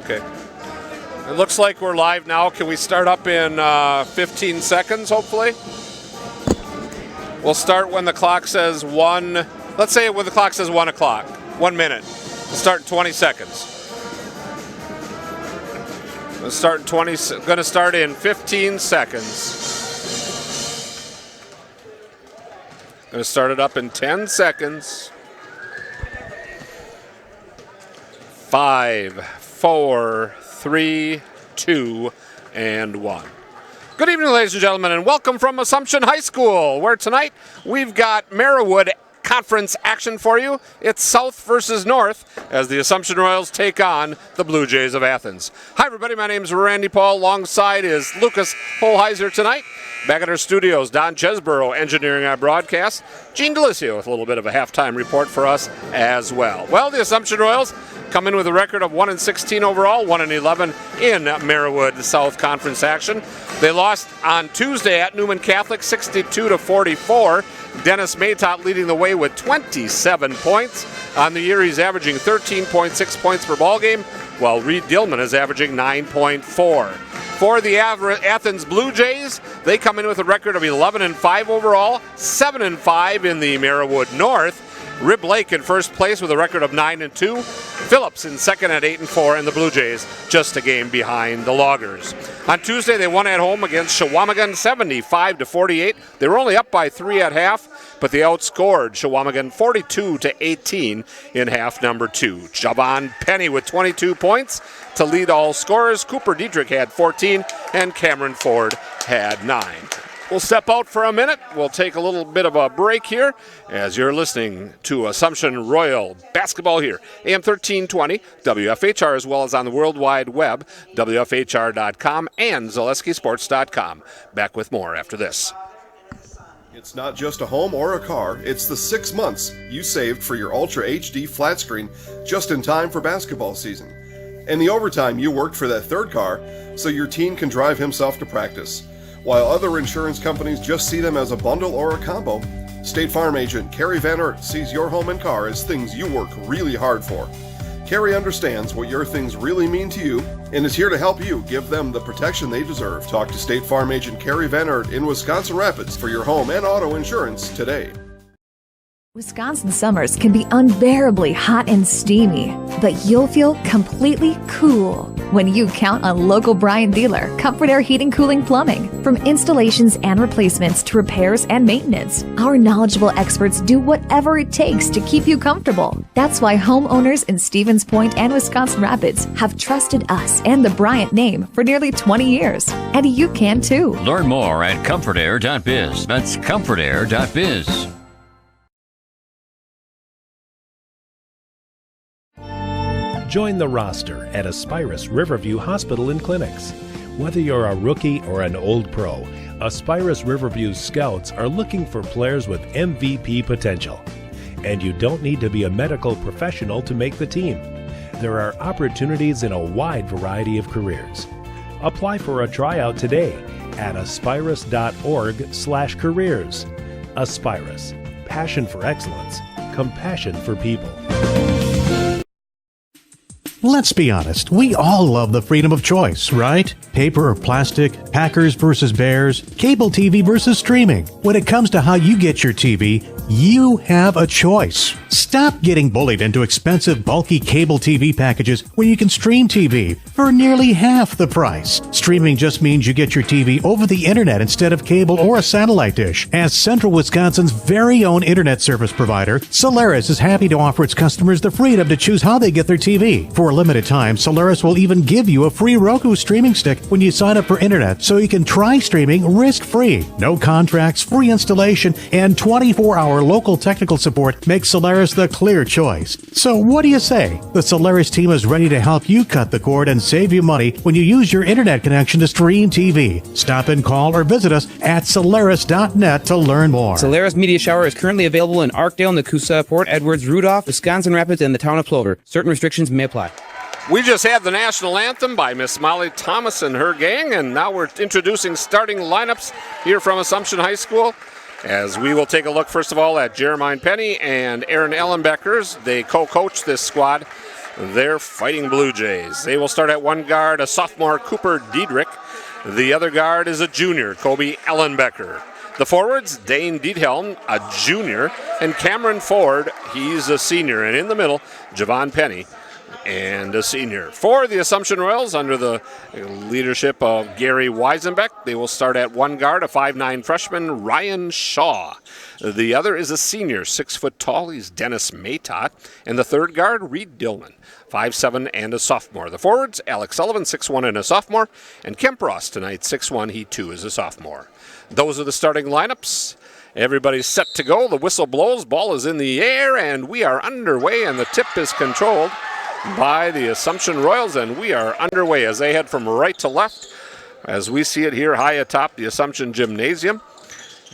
Okay. It looks like we're live now. Can we start up in 15 seconds, hopefully? We'll start when the clock says 1. Let's say when the clock says 1 o'clock. 1 minute. We'll start in 20 seconds. Going to start in 15 seconds. Going to start it up in 10 seconds. 5, 4, 3, 2, and 1. Good evening, ladies and gentlemen, and welcome from Assumption High School, where tonight we've got Merriwood Conference action for you. It's South versus North as the Assumption Royals take on the Blue Jays of Athens. Hi, everybody. My name is Randy Paul. Alongside is Lucas Holheiser tonight. Back at our studios, Don Chesborough engineering our broadcast. Gene Delisio with a little bit of a halftime report for us as well. Well, the Assumption Royals come in with a record of 1-16 overall, 1-11 in Merriwood South Conference action. They lost on Tuesday at Newman Catholic, 62-44. Dennis Maytot leading the way with 27 points. On the year, he's averaging 13.6 points per ball game, while Reed Dillman is averaging 9.4. For the Athens Bluejays, they come in with a record of 11-5 overall, 7-5 in the Merriwood North. Rib Lake in first place with a record of 9-2. Phillips in second at 8-4, and the Blue Jays just a game behind the Loggers. On Tuesday, they won at home against Shawamigan 75-48. They were only up by 3 at half, but they outscored Shawamigan 42-18 in half number 2. Javon Penny with 22 points to lead all scorers. Cooper Diedrich had 14, and Cameron Ford had 9. We'll step out for a minute. We'll take a little bit of a break here as you're listening to Assumption Royal basketball here. AM 1320, WFHR, as well as on the World Wide Web, WFHR.com and ZaleskiSports.com. Back with more after this. It's not just a home or a car, it's the 6 months you saved for your Ultra HD flat screen just in time for basketball season. And the overtime you worked for that third car so your teen can drive himself to practice. While other insurance companies just see them as a bundle or a combo, State Farm agent Carrie Van Ert sees your home and car as things you work really hard for. Carrie understands what your things really mean to you and is here to help you give them the protection they deserve. Talk to State Farm agent Carrie Van Ert in Wisconsin Rapids for your home and auto insurance today. Wisconsin summers can be unbearably hot and steamy, but you'll feel completely cool when you count on local Bryant dealer Comfort Air Heating, Cooling, Plumbing. From installations and replacements to repairs and maintenance, our knowledgeable experts do whatever it takes to keep you comfortable. That's why homeowners in Stevens Point and Wisconsin Rapids have trusted us and the Bryant name for nearly 20 years. And you can too. Learn more at comfortair.biz. That's comfortair.biz. Join the roster at Aspirus Riverview Hospital and Clinics. Whether you're a rookie or an old pro, Aspirus Riverview's scouts are looking for players with MVP potential. And you don't need to be a medical professional to make the team. There are opportunities in a wide variety of careers. Apply for a tryout today at aspirus.org/careers. Aspirus, passion for excellence, compassion for people. Let's be honest, we all love the freedom of choice, right? Paper or plastic, Packers versus Bears, cable TV versus streaming. When it comes to how you get your TV, you have a choice. Stop getting bullied into expensive, bulky cable TV packages when you can stream TV for nearly half the price. Streaming just means you get your TV over the internet instead of cable or a satellite dish. As Central Wisconsin's very own internet service provider, Solaris is happy to offer its customers the freedom to choose how they get their TV. For a limited time, Solaris will even give you a free Roku streaming stick when you sign up for internet so you can try streaming risk-free. No contracts, free installation, and 24-hour local technical support makes Solaris the clear choice. So what do you say? The Solaris team is ready to help you cut the cord and save you money when you use your internet connection to stream TV. Stop and call or visit us at Solaris.net to learn more. Solaris Media Shower is currently available in Arkdale, Nakusa, Port Edwards, Rudolph, Wisconsin Rapids, and the town of Plover. Certain restrictions may apply. We just had the national anthem by Miss Molly Thomas and her gang, and now we're introducing starting lineups here from Assumption High School. As we will take a look, first of all, at Jeremiah Penny and Aaron Ellenbeckers. They co-coach this squad. their Fighting Blue Jays. They will start at one guard, a sophomore, Cooper Diedrich. The other guard is a junior, Kobe Ellenbecker. The forwards, Dane Diethelm, a junior, and Cameron Ford, he's a senior. And in the middle, Javon Penny, and a senior. For the Assumption Royals, under the leadership of Gary Weisenbeck, they will start at one guard, a 5'9 freshman, Ryan Shaw. The other is a senior, 6 foot tall, he's Dennis Maytot. And the third guard, Reed Dillman, 5'7 and a sophomore. The forwards, Alex Sullivan, 6'1 and a sophomore, and Kemp Ross tonight, 6'1, he too is a sophomore. Those are the starting lineups. Everybody's set to go. The whistle blows, ball is in the air, and we are underway, and the tip is controlled by the Assumption Royals, and we are underway as they head from right to left as we see it here high atop the Assumption Gymnasium.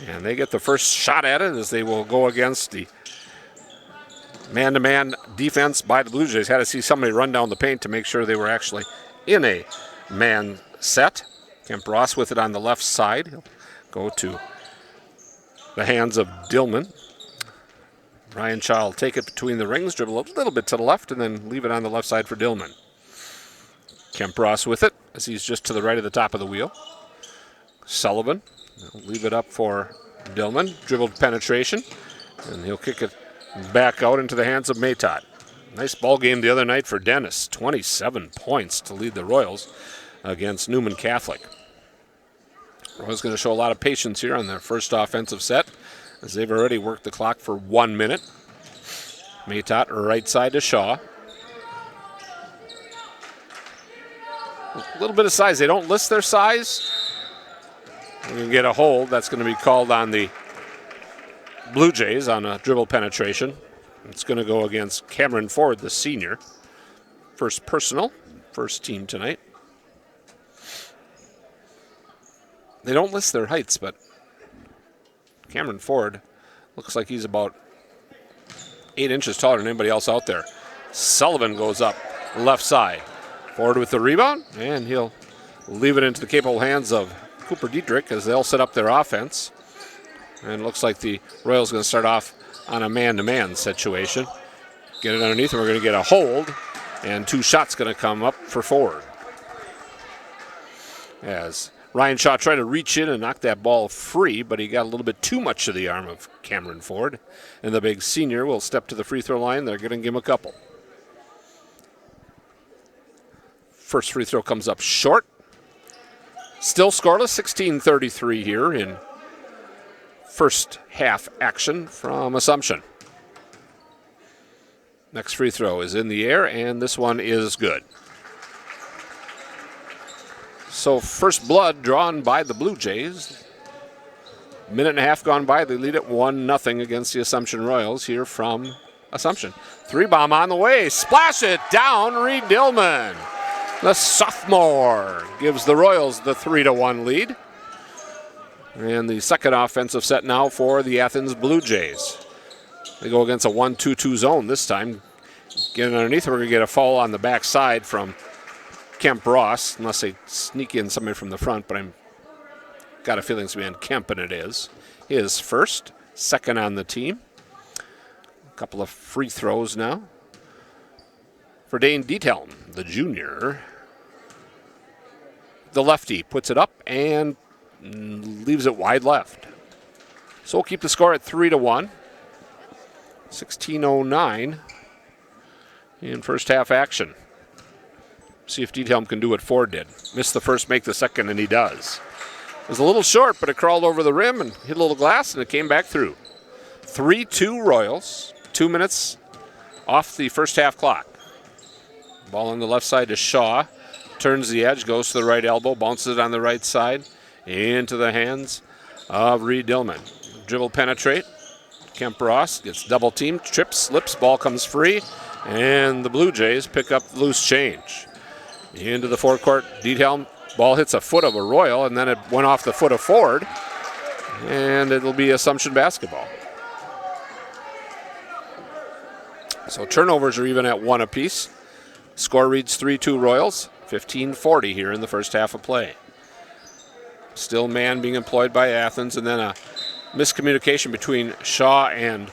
And they get the first shot at it as they will go against the man-to-man defense by the Blue Jays. Had to see somebody run down the paint to make sure they were actually in a man set. Kemp Ross with it on the left side. He'll go to the hands of Dillman. Ryan Shaw will take it between the rings, dribble a little bit to the left, and then leave it on the left side for Dillman. Kemp Ross with it as he's just to the right of the top of the wheel. Sullivan will leave it up for Dillman. Dribbled penetration, and he'll kick it back out into the hands of Maytot. Nice ball game the other night for Dennis. 27 points to lead the Royals against Newman Catholic. Royals going to show a lot of patience here on their first offensive set, as they've already worked the clock for 1 minute. Maytot right side to Shaw. A little bit of size. They don't list their size. We're going to get a hold. That's going to be called on the Blue Jays on a dribble penetration. It's going to go against Cameron Ford, the senior. First personal, first team tonight. They don't list their heights, but Cameron Ford looks like he's about 8 inches taller than anybody else out there. Sullivan goes up left side. Ford with the rebound, and he'll leave it into the capable hands of Cooper Diedrich as they'll set up their offense. And it looks like the Royals going to start off on a man-to-man situation. Get it underneath, and we're going to get a hold, and 2 shots going to come up for Ford. As Ryan Shaw tried to reach in and knock that ball free, but he got a little bit too much to the arm of Cameron Ford. And the big senior will step to the free throw line. They're going to give him a couple. First free throw comes up short. Still scoreless, 16:33 here in first half action from Assumption. Next free throw is in the air, and this one is good. So first blood drawn by the Blue Jays. Minute and a half gone by. They lead it 1-0 against the Assumption Royals here from Assumption. 3-bomb on the way. Splash it down, Reed Dillman. The sophomore gives the Royals the 3-1 lead. And the second offensive set now for the Athens Blue Jays. They go against a 1-2-2 zone this time. Getting underneath, we're going to get a foul on the backside from Kemp Ross, unless they sneak in somebody from the front, but I'm got a feeling it's going to be on Kemp, and it is. His first, second on the team. A couple of free throws now for Dane Diethelm, the junior. The lefty puts it up and leaves it wide left. So we'll keep the score at 3-1. 16:09 in first half action. See if Diethelm can do what Ford did. Missed the first, make the second, and he does. It was a little short, but it crawled over the rim and hit a little glass, and it came back through. 3-2 Royals. 2 minutes off the first half clock. Ball on the left side to Shaw. Turns the edge, goes to the right elbow, bounces it on the right side. Into the hands of Reed Dillman. Dribble penetrate. Kemp Ross gets double teamed, trips, slips, ball comes free, and the Blue Jays pick up the loose change. Into the forecourt, Diethelm, ball hits a foot of a Royal, and then it went off the foot of Ford, and it'll be Assumption basketball. So turnovers are even at 1 apiece. Score reads 3-2 Royals, 15:40 here in the first half of play. Still man being employed by Athens, and then a miscommunication between Shaw and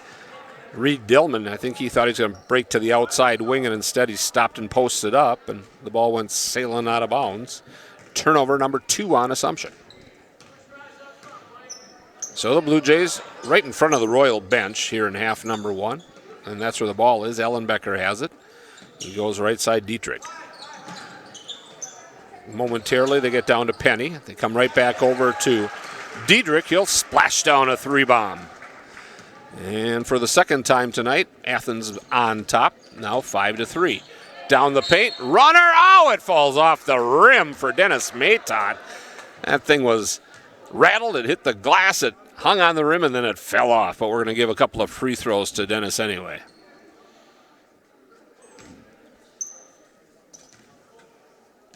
Reed Dillman, I think he thought he was going to break to the outside wing, and instead he stopped and posted up, and the ball went sailing out of bounds. Turnover number 2 on Assumption. So the Blue Jays right in front of the Royal bench here in half number 1, and that's where the ball is. Ellenbecker has it. He goes right side Dietrich. Momentarily they get down to Penny. They come right back over to Dietrich. He'll splash down a 3-bomb. And for the second time tonight, Athens on top, now 5-3. Down the paint, runner, oh, it falls off the rim for Dennis Matot. That thing was rattled, it hit the glass, it hung on the rim, and then it fell off. But we're going to give a couple of free throws to Dennis anyway.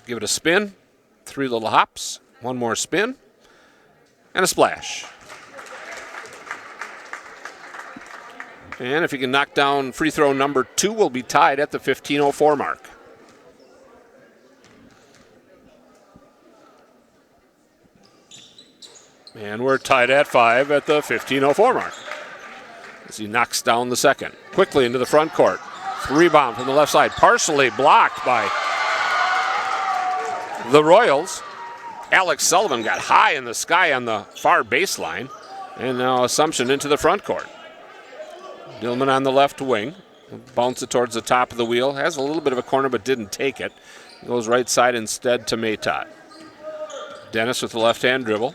Give it a spin, 3 little hops, 1 more spin, and a splash. And if he can knock down free throw number 2, we'll be tied at the 15:04 mark. And we're tied at 5 at the 15:04 mark. As he knocks down the second. Quickly into the front court. 3-bomb from the left side, partially blocked by the Royals. Alex Sullivan got high in the sky on the far baseline. And now Assumption into the front court. Dillman on the left wing. Bounce it towards the top of the wheel. Has a little bit of a corner but didn't take it. Goes right side instead to Matot. Dennis with the left-hand dribble.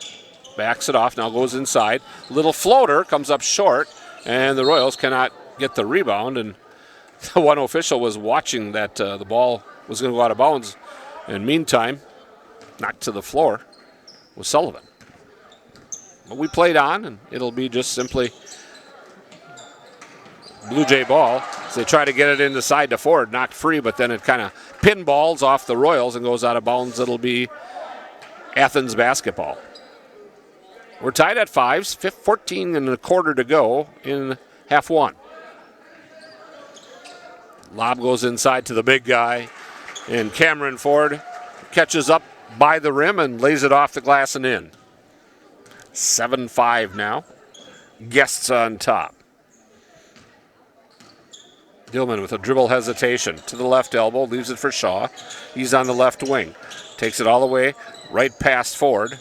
Backs it off. Now goes inside. Little floater comes up short. And the Royals cannot get the rebound. And the one official was watching that the ball was going to go out of bounds. And meantime, knocked to the floor was Sullivan. But we played on, and it'll be just simply Blue Jay ball as they try to get it in the side to Ford. Knocked free, but then it kind of pinballs off the Royals and goes out of bounds. It'll be Athens basketball. We're tied at 5, 14 and a quarter to go in half 1. Lob goes inside to the big guy, and Cameron Ford catches up by the rim and lays it off the glass and in. 7-5 now. Guests on top. Dillman with a dribble hesitation to the left elbow, leaves it for Shaw. He's on the left wing. Takes it all the way right past Ford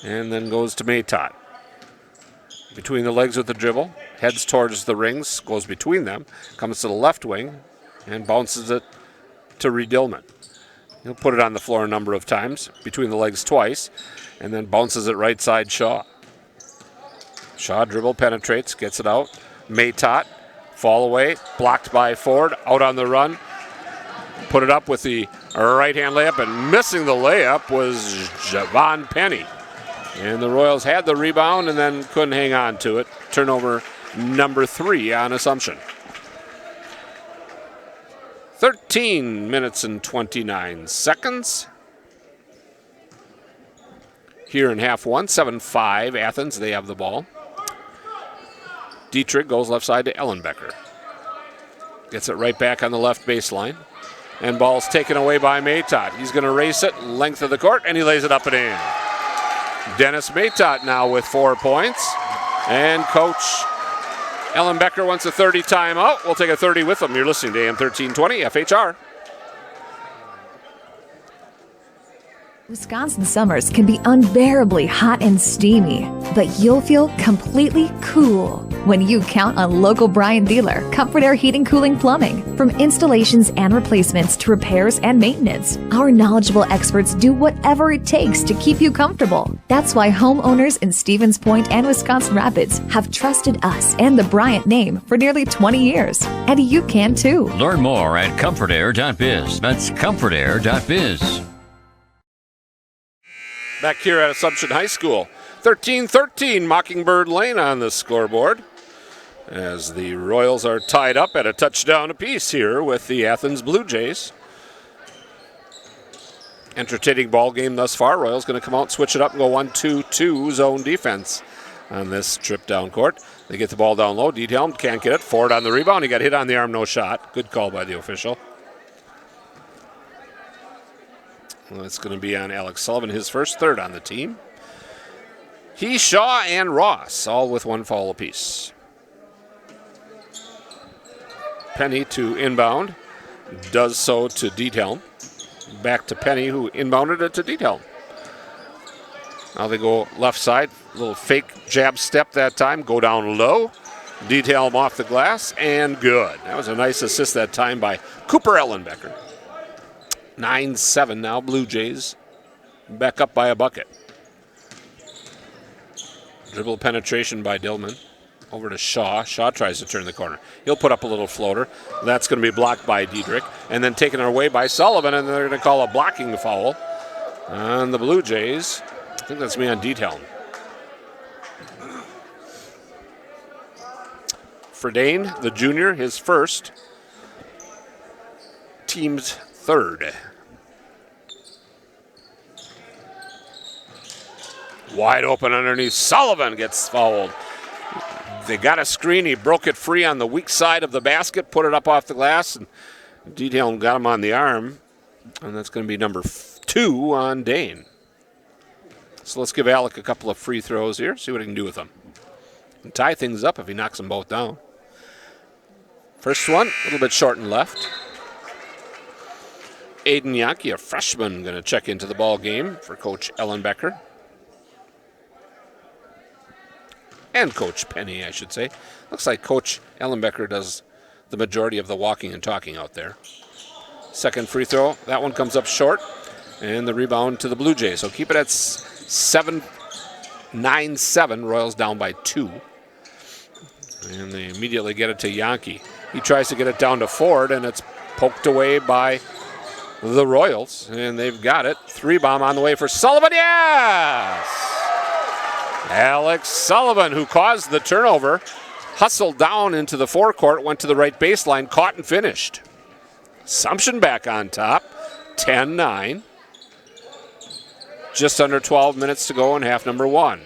and then goes to Matot. Between the legs with the dribble, heads towards the rings, goes between them, comes to the left wing and bounces it to Reed Dillman. He'll put it on the floor a number of times, between the legs twice, and then bounces it right side Shaw. Shaw dribble penetrates, gets it out. Matot. Fall away, blocked by Ford, out on the run. Put it up with the right-hand layup, and missing the layup was Javon Penny. And the Royals had the rebound and then couldn't hang on to it. Turnover number 3 on Assumption. 13 minutes and 29 seconds. Here in half 1, 7-5 Athens, they have the ball. Dietrich goes left side to Ellenbecker. Gets it right back on the left baseline. And ball's taken away by Matot. He's going to race it length of the court, and he lays it up and in. Dennis Matot now with 4 points. And Coach Ellenbecker wants a 30 timeout. We'll take a 30 with him. You're listening to AM 1320 FHR. Wisconsin summers can be unbearably hot and steamy, but you'll feel completely cool when you count on local Bryan dealer Comfort Air Heating Cooling Plumbing. From installations and replacements to repairs and maintenance, our knowledgeable experts do whatever it takes to keep you comfortable. That's why homeowners in Stevens Point and Wisconsin Rapids have trusted us and the Bryant name for nearly 20 years. And you can too. Learn more at comfortair.biz. That's comfortair.biz. Back here at Assumption High School. 13-13 Mockingbird Lane on the scoreboard as the Royals are tied up at a touchdown apiece here with the Athens Bluejays. Entertaining ball game thus far. Royals going to come out, switch it up, and go 1-2-2 zone defense on this trip down court. They get the ball down low. Diethelm can't get it. Ford on the rebound. He got hit on the arm, no shot. Good call by the official. Well, it's going to be on Alex Sullivan, his first third on the team. He, Shaw, and Ross, all with 1 foul apiece. Penny to inbound. Does so to Diethelm. Back to Penny, who inbounded it to Diethelm. Now they go left side. Little fake jab step that time. Go down low. Diethelm off the glass, and good. That was a nice assist that time by Cooper Ellenbecker. 9-7 now, Blue Jays back up by a bucket. Dribble penetration by Dillman. Over to Shaw. Shaw tries to turn the corner. He'll put up a little floater. That's going to be blocked by Diedrich. And then taken away by Sullivan, and they're going to call a blocking foul on the Blue Jays. I think that's me on Diethelm. Fredane, the junior, his first. Team's third. Wide open underneath. Sullivan gets fouled. They got a screen. He broke it free on the weak side of the basket, put it up off the glass, and Diethelm got him on the arm. And that's going to be number 2 on Dane. So let's give Alec a couple of free throws here, see what he can do with them. And tie things up if he knocks them both down. First one, a little bit short and left. Aiden Yankee, a freshman, going to check into the ball game for Coach Ellenbecker. And Coach Penny, I should say. Looks like Coach Ellenbecker does the majority of the walking and talking out there. Second free throw, that one comes up short. And the rebound to the Blue Jays. So keep it at 9-7. Royals down by 2. And they immediately get it to Yankee. He tries to get it down to Ford, and it's poked away by the Royals. And they've got it. 3-bomb on the way for Sullivan. Yes! Alex Sullivan, who caused the turnover, hustled down into the forecourt, went to the right baseline, caught and finished. Assumption back on top, 10-9. Just under 12 minutes to go in half number 1.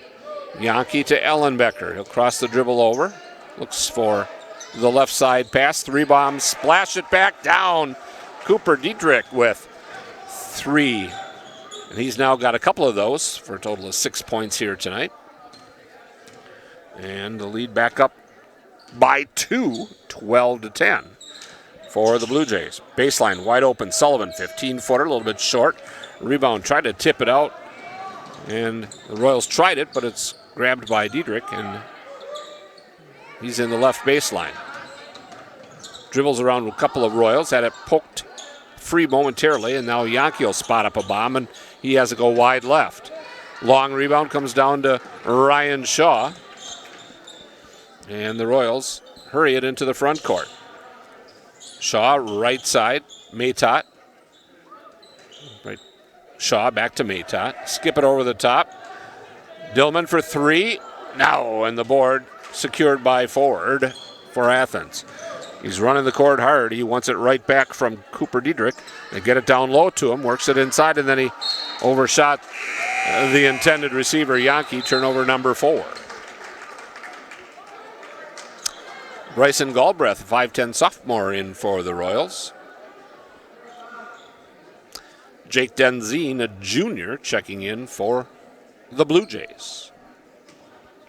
Yankee to Ellenbecker. He'll cross the dribble over. Looks for the left side pass. 3-bomb, splash it back down. Cooper Diedrich with 3. And he's now got a couple of those for a total of 6 points here tonight. And the lead back up by 2, 12-10 for the Blue Jays. Baseline wide open. Sullivan, 15-footer, a little bit short. Rebound, tried to tip it out. And the Royals tried it, but it's grabbed by Diedrich, and he's in the left baseline. Dribbles around a couple of Royals, had it poked free momentarily, and now Yankee will spot up a bomb, and he has to go wide left. Long rebound comes down to Ryan Shaw. And the Royals hurry it into the front court. Shaw, right side, Maytot. Right. Shaw back to Maytot. Skip it over the top. Dillman for 3. No, and the board secured by Ford for Athens. He's running the court hard. He wants it right back from Cooper Diedrich. They get it down low to him, works it inside, and then he overshot the intended receiver, Yankee, turnover number 4. Bryson Galbraith, 5'10 sophomore, in for the Royals. Jake Denzine, a junior, checking in for the Blue Jays.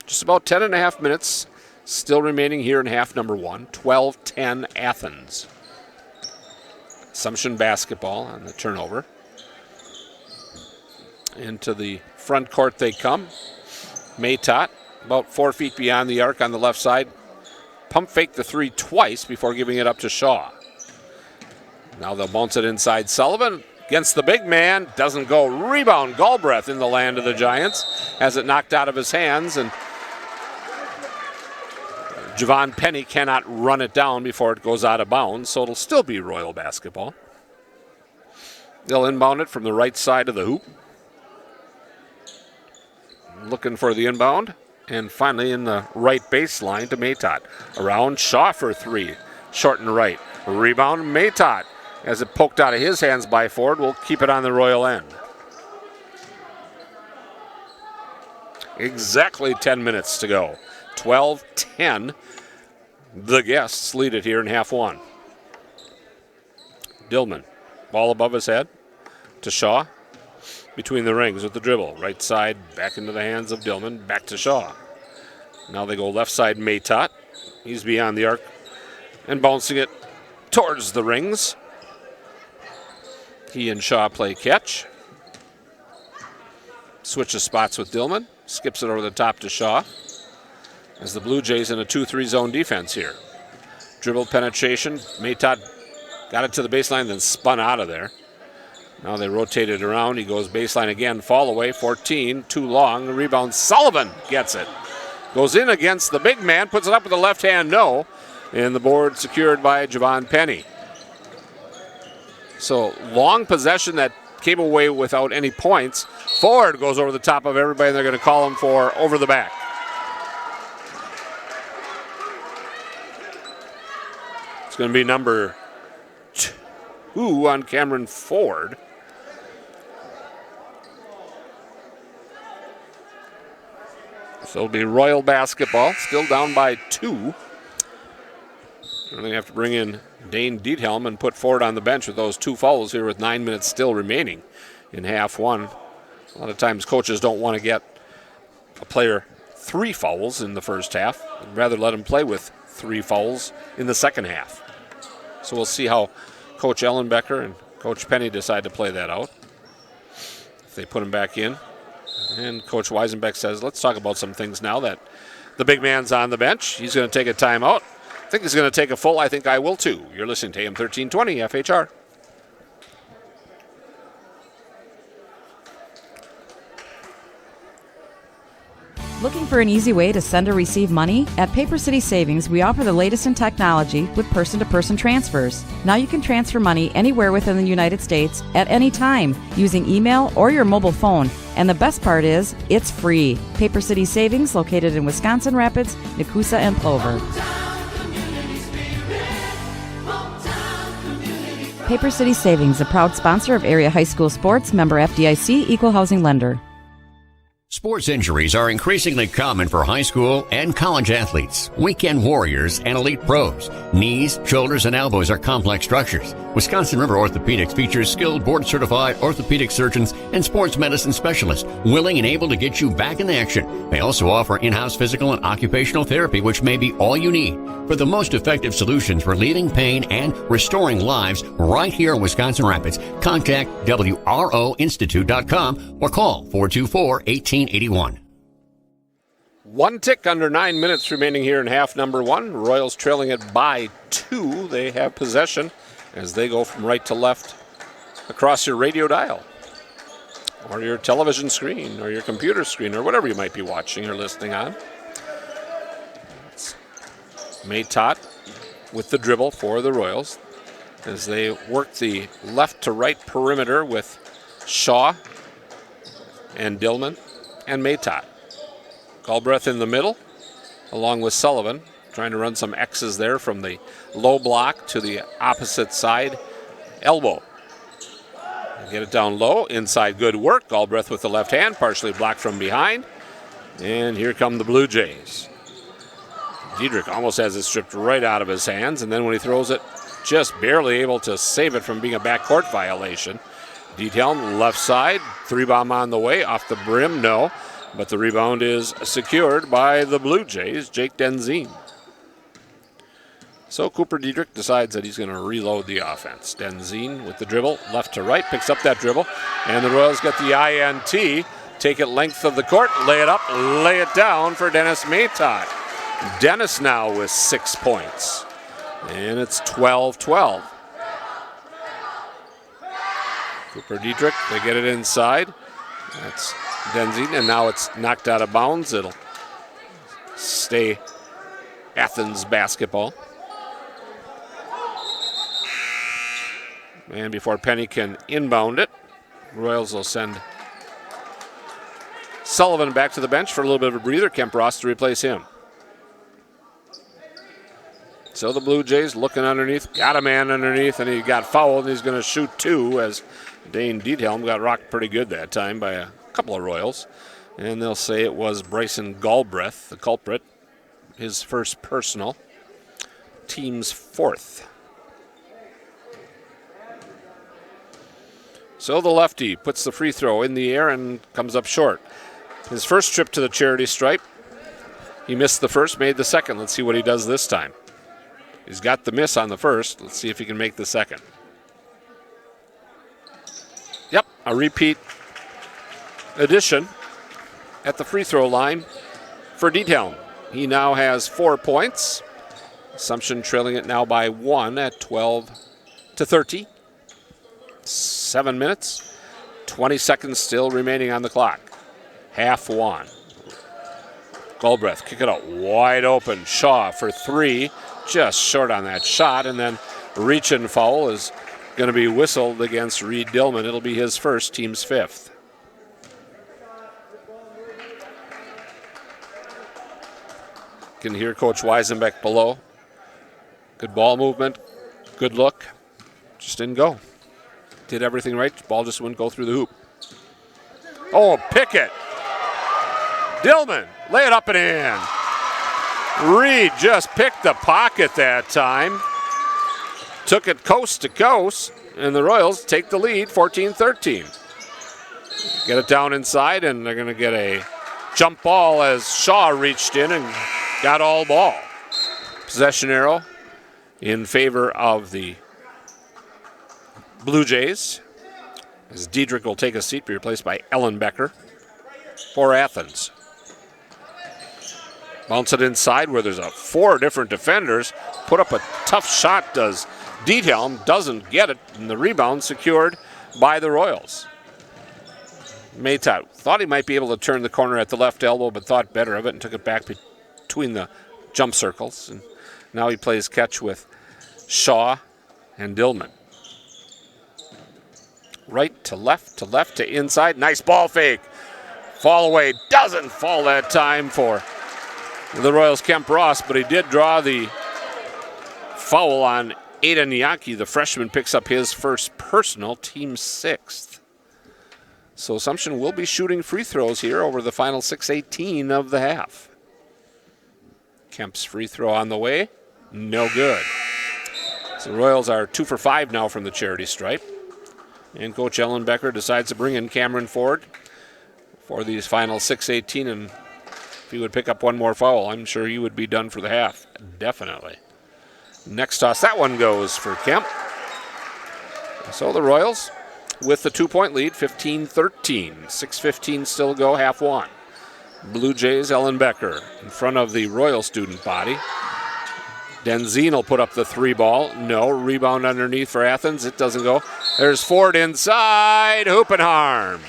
Just about 10.5 minutes still remaining here in half number 1. 12-10 Athens. Assumption basketball on the turnover. Into the front court they come. Maytot, about 4 feet beyond the arc on the left side. Pump fake the 3 twice before giving it up to Shaw. Now they'll bounce it inside. Sullivan against the big man. Doesn't go. Rebound. Galbraith in the land of the Giants. Has it knocked out of his hands, and Javon Penny cannot run it down before it goes out of bounds, so it'll still be Royal basketball. They'll inbound it from the right side of the hoop. Looking for the inbound. And finally in the right baseline to Maytot. Around Shaw for 3. Short and right. Rebound Maytot. As it poked out of his hands by Ford, we'll keep it on the Royal end. Exactly 10 minutes to go. 12-10. The guests lead it here in half 1. Dillman. Ball above his head to Shaw. Between the rings with the dribble. Right side back into the hands of Dillman. Back to Shaw. Now they go left side Maytot. He's beyond the arc and bouncing it towards the rings. He and Shaw play catch. Switches spots with Dillman. Skips it over the top to Shaw. As the Blue Jays in a 2-3 zone defense here. Dribble penetration. Maytott got it to the baseline, then spun out of there. Now they rotate it around. He goes baseline again. Fall away. 14. Too long. Rebound. Sullivan gets it. Goes in against the big man. Puts it up with the left hand. No. And the board secured by Javon Penny. So long possession that came away without any points. Ford goes over the top of everybody, and they're going to call him for over the back. It's going to be number 2 on Cameron Ford. So it'll be Royal basketball, still down by 2. And they have to bring in Dane Diethelm and put Ford on the bench with those 2 fouls here with 9 minutes still remaining in half one. A lot of times coaches don't want to get a player 3 fouls in the first half. They'd rather let him play with 3 fouls in the second half. So we'll see how Coach Ellenbecker and Coach Penny decide to play that out. If they put him back in. And Coach Weisenbeck says, let's talk about some things now that the big man's on the bench. He's going to take a timeout. I think he's going to take a full. I think I will too. You're listening to AM 1320 FHR. Looking for an easy way to send or receive money? At Paper City Savings, we offer the latest in technology with person-to-person transfers. Now you can transfer money anywhere within the United States at any time using email or your mobile phone. And the best part is, it's free. Paper City Savings, located in Wisconsin Rapids, Nakusa, and Plover. Paper City Savings, a proud sponsor of area high school sports, member FDIC, equal housing lender. Sports injuries are increasingly common for high school and college athletes, weekend warriors, and elite pros. Knees, shoulders, and elbows are complex structures. Wisconsin River Orthopedics features skilled board-certified orthopedic surgeons and sports medicine specialists willing and able to get you back in action. They also offer in-house physical and occupational therapy, which may be all you need. For the most effective solutions for relieving pain and restoring lives right here in Wisconsin Rapids, contact WROinstitute.com or call 424-1881. 1 tick under 9 minutes remaining here in half number 1. Royals trailing it by 2. They have possession as they go from right to left across your radio dial or your television screen or your computer screen or whatever you might be watching or listening on. Maytott with the dribble for the Royals as they work the left to right perimeter with Shaw and Dillman and Maytott. Galbraith in the middle along with Sullivan, trying to run some X's there from the low block to the opposite side elbow. Get it down low, inside, good work. Galbraith with the left hand, partially blocked from behind. And here come the Blue Jays. Diedrich almost has it stripped right out of his hands, and then when he throws it, just barely able to save it from being a backcourt violation. Diethelm, left side, 3-bomb on the way, off the brim, no. But the rebound is secured by the Blue Jays, Jake Denzine. So Cooper Diedrich decides that he's going to reload the offense. Denzine with the dribble, left to right, picks up that dribble, and the Royals get the INT. Take it length of the court, lay it up, lay it down for Dennis Maytott. Dennis now with 6 points, and it's 12-12. Cooper Diedrich, they get it inside. That's Denzine, and now it's knocked out of bounds. It'll stay Athens basketball. And before Penny can inbound it, Royals will send Sullivan back to the bench for a little bit of a breather. Kemp Ross to replace him. So the Blue Jays looking underneath, got a man underneath, and he got fouled, and he's going to shoot 2 as Dane Diethelm got rocked pretty good that time by a couple of Royals. And they'll say it was Bryson Galbraith, the culprit, his first personal, team's 4th. So the lefty puts the free throw in the air and comes up short. His first trip to the charity stripe, he missed the first, made the second. Let's see what he does this time. He's got the miss on the first. Let's see if he can make the second. Yep, a repeat addition at the free throw line for Diethelm. He now has 4 points. Assumption trailing it now by 1 at 12-30. 7 minutes, 20 seconds still remaining on the clock. Half one. Galbraith kick it out wide open. Shaw for 3, just short on that shot, and then reach and foul is going to be whistled against Reed Dillman. It'll be his first, team's 5th. Can hear Coach Weisenbeck below. Good ball movement, good look. Just didn't go. Did everything right, ball just wouldn't go through the hoop. Oh, Pickett. Dillman, lay it up and in. Reed just picked the pocket that time. Took it coast to coast, and the Royals take the lead, 14-13. Get it down inside, and they're going to get a jump ball as Shaw reached in and got all ball. Possession arrow in favor of the Blue Jays, as Diedrich will take a seat, be replaced by Ellenbecker for Athens. Bounce it inside where there's 4 different defenders. Put up a tough shot, does Diethelm. Doesn't get it, and the rebound secured by the Royals. Maytott thought he might be able to turn the corner at the left elbow, but thought better of it and took it back between the jump circles. And now he plays catch with Shaw and Dillman. Right to left to inside. Nice ball fake. Fall away. Doesn't fall that time for the Royals' Kemp Ross, but he did draw the foul on Aidan Yankee. The freshman picks up his first personal, team 6th. So Assumption will be shooting free throws here over the final 6:18 of the half. Kemp's free throw on the way. No good. So the Royals are 2 for 5 now from the charity stripe. And Coach Ellenbecker decides to bring in Cameron Ford for these final 6:18, and if he would pick up one more foul, I'm sure he would be done for the half. Definitely. Next toss, that one goes for Kemp. So the Royals with the 2-point lead, 15-13. 6:15 still to go, half one. Blue Jays, Ellenbecker in front of the Royal student body. Denzine will put up the 3 ball. No. Rebound underneath for Athens. It doesn't go. There's Ford inside. Hoop and harm.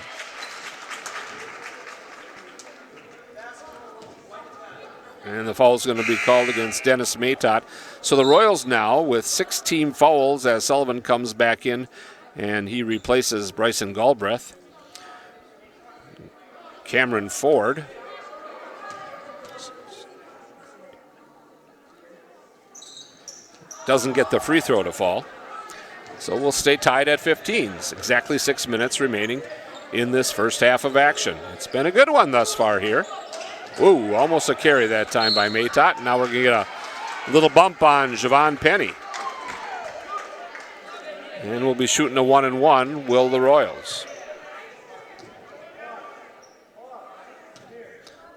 And the foul is going to be called against Dennis Maytott. So the Royals now with 6 team fouls as Sullivan comes back in and he replaces Bryson Galbraith. Cameron Ford doesn't get the free throw to fall. So we'll stay tied at 15. Exactly 6 minutes remaining in this first half of action. It's been a good one thus far here. Ooh, almost a carry that time by Maytott. Now we're going to get a little bump on Javon Penny. And we'll be shooting a 1-and-1, will the Royals.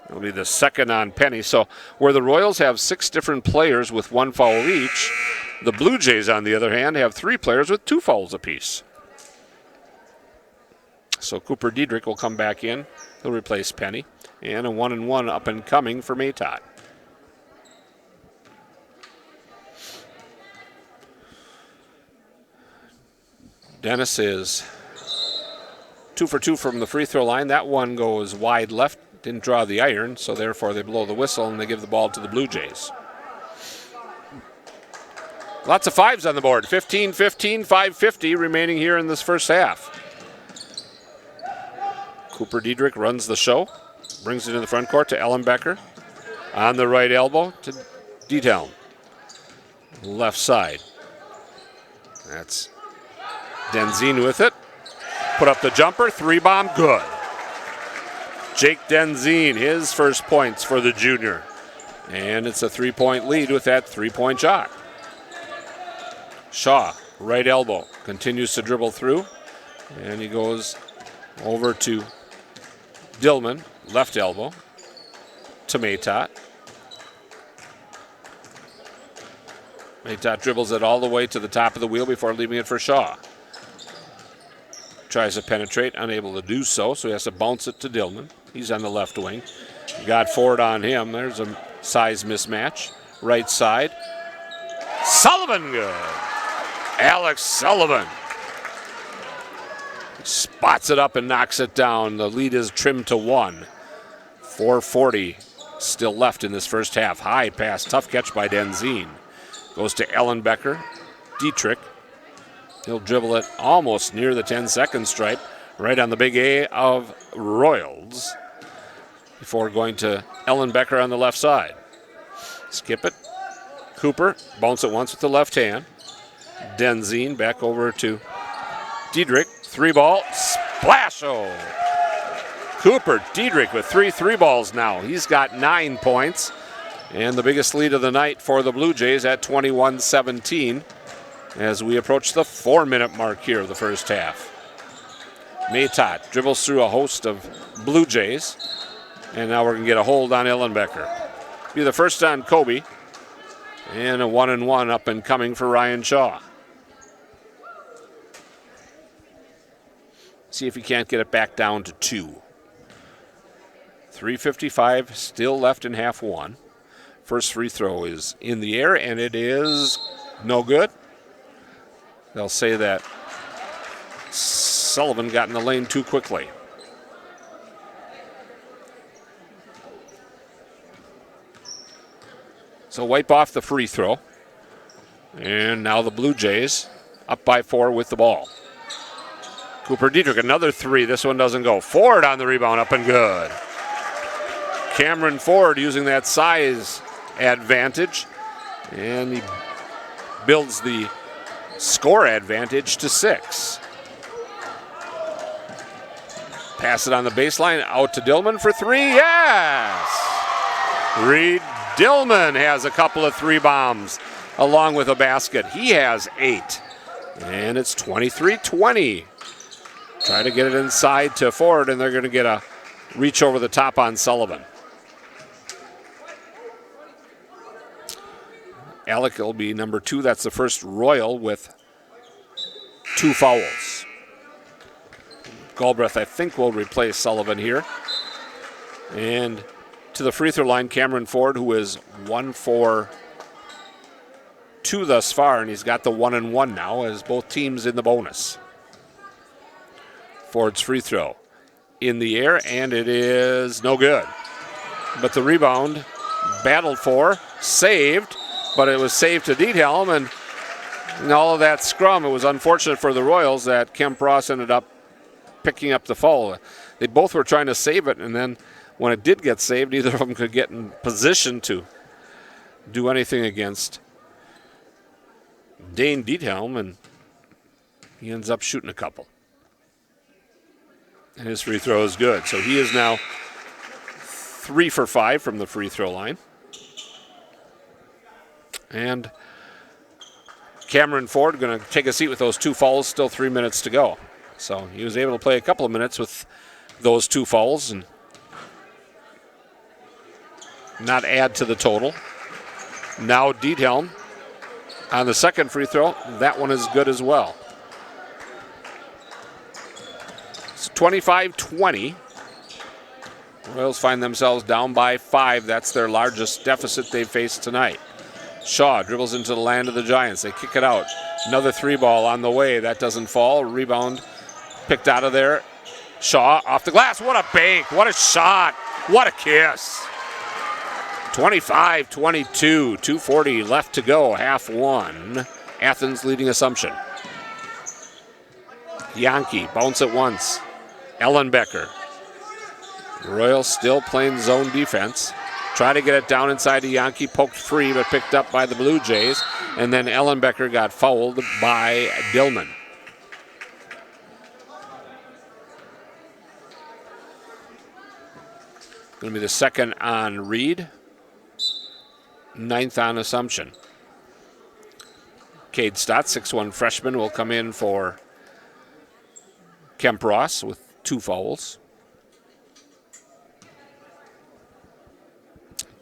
It'll be the second on Penny. So where the Royals have 6 different players with 1 foul each, the Blue Jays, on the other hand, have 3 players with 2 fouls apiece. So Cooper Diedrich will come back in. He'll replace Penny. And a 1-and-1 up and coming for Maytott. Dennis is 2 for 2 from the free throw line. That one goes wide left. Didn't draw the iron, so therefore they blow the whistle and they give the ball to the Blue Jays. Lots of 5s on the board. 15-15, 5:50 remaining here in this first half. Cooper Diedrich runs the show. Brings it in the front court to Ellenbecker. On the right elbow to Diethelm. Left side. That's Denzine with it. Put up the jumper. 3-bomb. Good. Jake Denzine, his first points for the junior. And it's a 3-point lead with that 3-point shot. Shaw, right elbow. Continues to dribble through. And he goes over to Dillman. Left elbow to Maytott. Maytott dribbles it all the way to the top of the wheel before leaving it for Shaw. Tries to penetrate, unable to do so, so he has to bounce it to Dillman. He's on the left wing. Got Ford on him. There's a size mismatch. Right side. Sullivan good. Alex Sullivan spots it up and knocks it down. The lead is trimmed to 1. 4:40 still left in this first half. High pass, tough catch by Denzine. Goes to Ellenbecker. Dietrich. He'll dribble it almost near the 10-second stripe, right on the big A of Royals, before going to Ellenbecker on the left side. Skip it. Cooper, bounce it once with the left hand. Denzine back over to Diedrich. 3-ball, splash-o! Cooper, Diedrich with 3 balls now. He's got 9 points. And the biggest lead of the night for the Blue Jays at 21-17 as we approach the 4-minute mark here of the first half. Maytott dribbles through a host of Blue Jays. And now we're going to get a hold on Ellenbecker. Be the first on Kobe. And a 1-1 up and coming for Ryan Shaw. See if he can't get it back down to 2. 3:55 still left in half 1. First free throw is in the air, and it is no good. They'll say that Sullivan got in the lane too quickly. So wipe off the free throw. And now the Blue Jays up by 4 with the ball. Cooper Diedrich, another 3. This one doesn't go. Ford on the rebound, up and good. Cameron Ford using that size advantage. And he builds the score advantage to 6. Pass it on the baseline, out to Dillman for 3. Yes! Reed Dillman has a couple of 3 bombs along with a basket. He has 8. And it's 23-20. Try to get it inside to Ford, and they're going to get a reach over the top on Sullivan. Alec will be number 2. That's the first Royal with 2 fouls. Galbraith, I think, will replace Sullivan here. And to the free throw line, Cameron Ford, who is 1 for 2 thus far, and he's got the 1-1 now as both teams in the bonus. Ford's free throw in the air, and it is no good. But the rebound, battled for, saved, but it was saved to Diethelm, and in all of that scrum, it was unfortunate for the Royals that Kemp Ross ended up picking up the foul. They both were trying to save it, and then when it did get saved, neither of them could get in position to do anything against Dane Diethelm, and he ends up shooting a couple. And his free throw is good. So he is now 3 for 5 from the free throw line. And Cameron Ford going to take a seat with those 2 fouls, still 3 minutes to go. So he was able to play a couple of minutes with those 2 fouls and not add to the total. Now Diethelm on the second free throw. That one is good as well. It's 25-20. Royals find themselves down by 5. That's their largest deficit they've faced tonight. Shaw dribbles into the land of the Giants. They kick it out. Another 3-ball on the way. That doesn't fall. Rebound picked out of there. Shaw off the glass. What a bank. What a shot. What a kiss. 25-22. 2:40 left to go. Half 1. Athens leading Assumption. Yankee bounce it once. Ellenbecker. Royals still playing zone defense. Try to get it down inside to Yankee. Poked free, but picked up by the Blue Jays. And then Ellenbecker got fouled by Dillman. Going to be the second on Reed. 9th on Assumption. Cade Stott, 6'1" freshman, will come in for Kemp Ross with 2 fouls.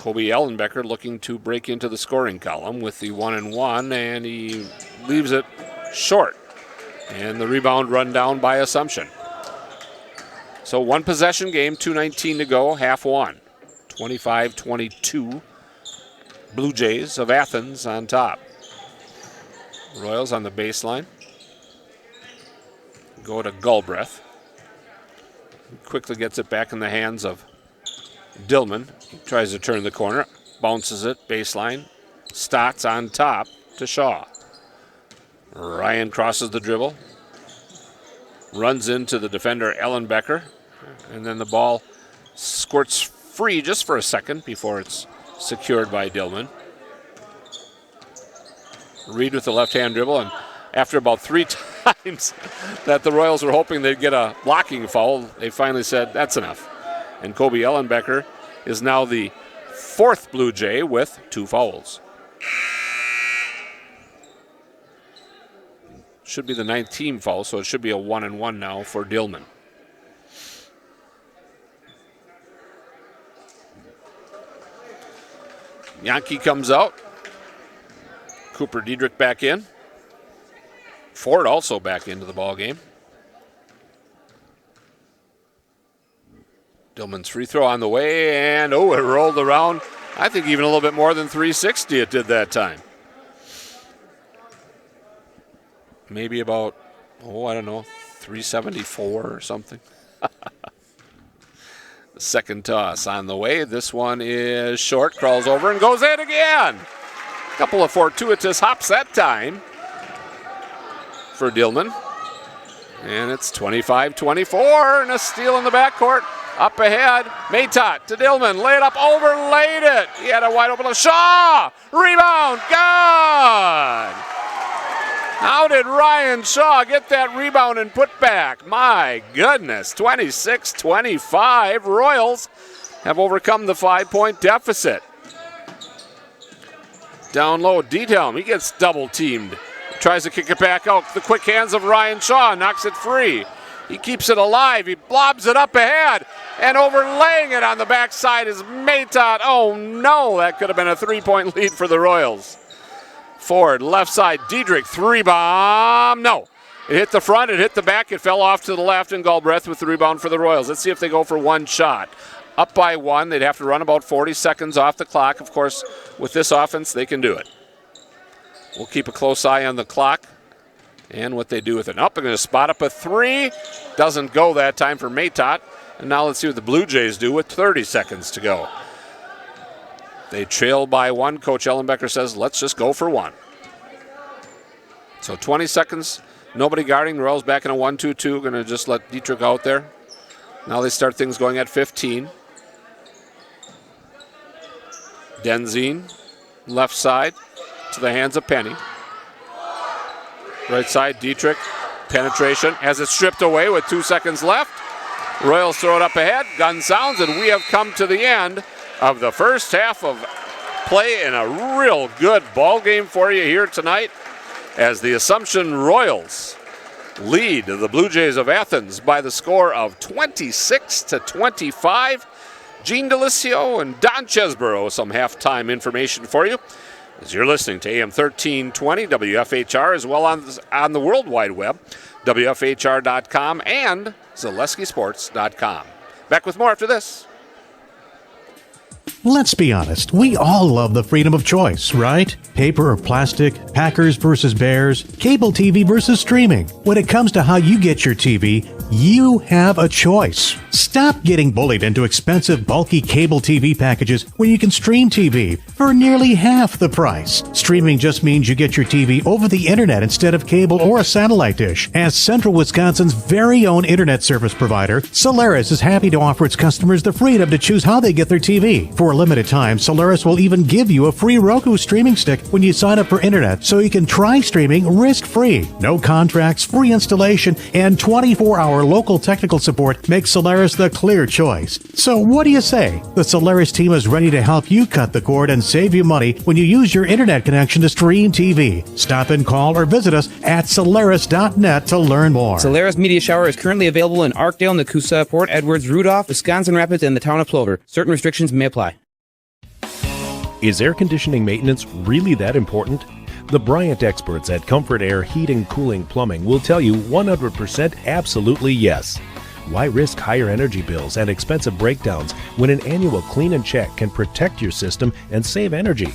Kobe Ellenbecker looking to break into the scoring column with the 1-1, and he leaves it short. And the rebound run down by Assumption. So one possession game, 2:19 to go, half one. 25-22. Blue Jays of Athens on top. Royals on the baseline. Go to Galbraith. Quickly gets it back in the hands of Dillman. He tries to turn the corner, bounces it, baseline. Stotts on top to Shaw. Ryan crosses the dribble. Runs into the defender, Ellenbecker. And then the ball squirts free just for a second before it's secured by Dillman. Reed with the left-hand dribble, and after about 3 times that the Royals were hoping they'd get a blocking foul, they finally said, that's enough. And Kobe Ellenbecker is now the 4th Blue Jay with 2 fouls. Should be the 9th team foul, so it should be a 1-1 now for Dillman. Yankee comes out. Cooper Diedrich back in. Ford also back into the ball game. Dillman's free throw on the way, and it rolled around. I think even a little bit more than 360 it did that time. Maybe about, I don't know, 374 or something. The second toss on the way. This one is short, crawls over and goes in again. Couple of fortuitous hops that time for Dillman. And it's 25-24 and a steal in the backcourt. Up ahead, Maytot to Dillman, lay it up, overlaid it. He had a wide open Shaw, rebound, gone. How did Ryan Shaw get that rebound and put back? My goodness, 26-25. Royals have overcome the 5-point deficit. Down low, D-Helm, he gets double teamed. Tries to kick it back out. The quick hands of Ryan Shaw knocks it free. He keeps it alive. He blobs it up ahead. And overlaying it on the backside is Maytot. Oh no, that could have been a 3-point lead for the Royals. Ford, left side, Diedrich, 3-bomb. No, it hit the front, it hit the back, it fell off to the left, and Galbraith with the rebound for the Royals. Let's see if they go for one shot. Up by 1, they'd have to run about 40 seconds off the clock. Of course, with this offense, they can do it. We'll keep a close eye on the clock and what they do with it. They're going to spot up a 3. Doesn't go that time for Maytot. And now let's see what the Blue Jays do with 30 seconds to go. They trail by 1. Coach Ellenbecker says, let's just go for 1. So 20 seconds, nobody guarding. The Royals back in a 1-2-2. Going to just let Dietrich out there. Now they start things going at 15. Denzine, left side to the hands of Penny. Right side, Dietrich, penetration, has it stripped away with 2 seconds left. Royals throw it up ahead, gun sounds, and we have come to the end of the first half of play in a real good ball game for you here tonight as the Assumption Royals lead the Blue Jays of Athens by the score of 26-25. Gene Delisio and Don Chesborough, some halftime information for you as you're listening to AM 1320 WFHR, as well on the World Wide Web, WFHR.com and ZaleskiSports.com. Back with more after this. Let's be honest, we all love the freedom of choice, right? Paper or plastic, Packers versus Bears, cable TV versus streaming. When it comes to how you get your TV, you have a choice. Stop getting bullied into expensive, bulky cable TV packages when you can stream TV for nearly half the price. Streaming just means you get your TV over the internet instead of cable or a satellite dish. As Central Wisconsin's very own internet service provider, Solaris is happy to offer its customers the freedom to choose how they get their TV. For a limited time, Solaris will even give you a free Roku streaming stick when you sign up for internet, so you can try streaming risk-free. No contracts, free installation, and 24-hour local technical support makes Solaris the clear choice. So what do you say? The Solaris team is ready to help you cut the cord and save you money when you use your internet connection to stream TV. Stop and call or visit us at Solaris.net to learn more. Solaris Media Shower is currently available in Arkdale, Nakusa, Port Edwards, Rudolph, Wisconsin Rapids, and the town of Plover. Certain restrictions may apply. Is air conditioning maintenance really that important? The Bryant experts at Comfort Air Heating, Cooling, Plumbing will tell you 100% absolutely yes. Why risk higher energy bills and expensive breakdowns when an annual clean and check can protect your system and save energy?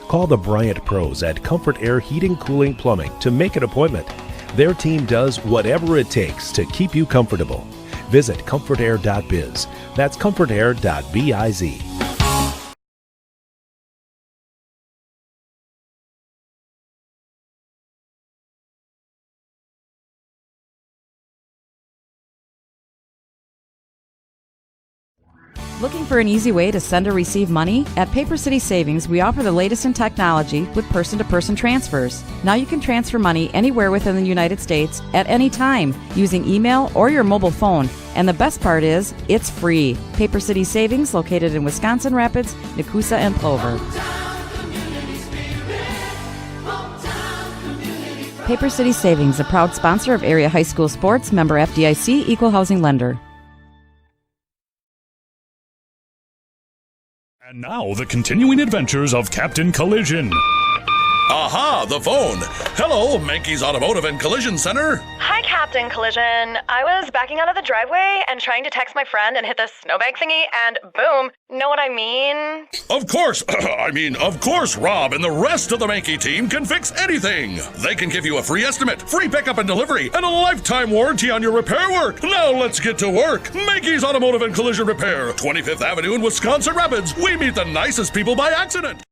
Call the Bryant pros at Comfort Air Heating, Cooling, Plumbing to make an appointment. Their team does whatever it takes to keep you comfortable. Visit comfortair.biz. That's comfortair.biz. Looking for an easy way to send or receive money? At Paper City Savings, we offer the latest in technology with person-to-person transfers. Now you can transfer money anywhere within the United States at any time using email or your mobile phone. And the best part is, it's free. Paper City Savings, located in Wisconsin Rapids, Nakusa, and Plover. Paper City Savings, a proud sponsor of area high school sports, member FDIC, equal housing lender. And now, the continuing adventures of Captain Collision. Aha, the phone. Hello, Mankey's Automotive and Collision Center. Hi, Captain Collision. I was backing out of the driveway and trying to text my friend and hit the snowbank thingy, and boom. Know what I mean? Of course. Of course, Rob and the rest of the Mankey team can fix anything. They can give you a free estimate, free pickup and delivery, and a lifetime warranty on your repair work. Now let's get to work. Mankey's Automotive and Collision Repair, 25th Avenue in Wisconsin Rapids. We meet the nicest people by accident.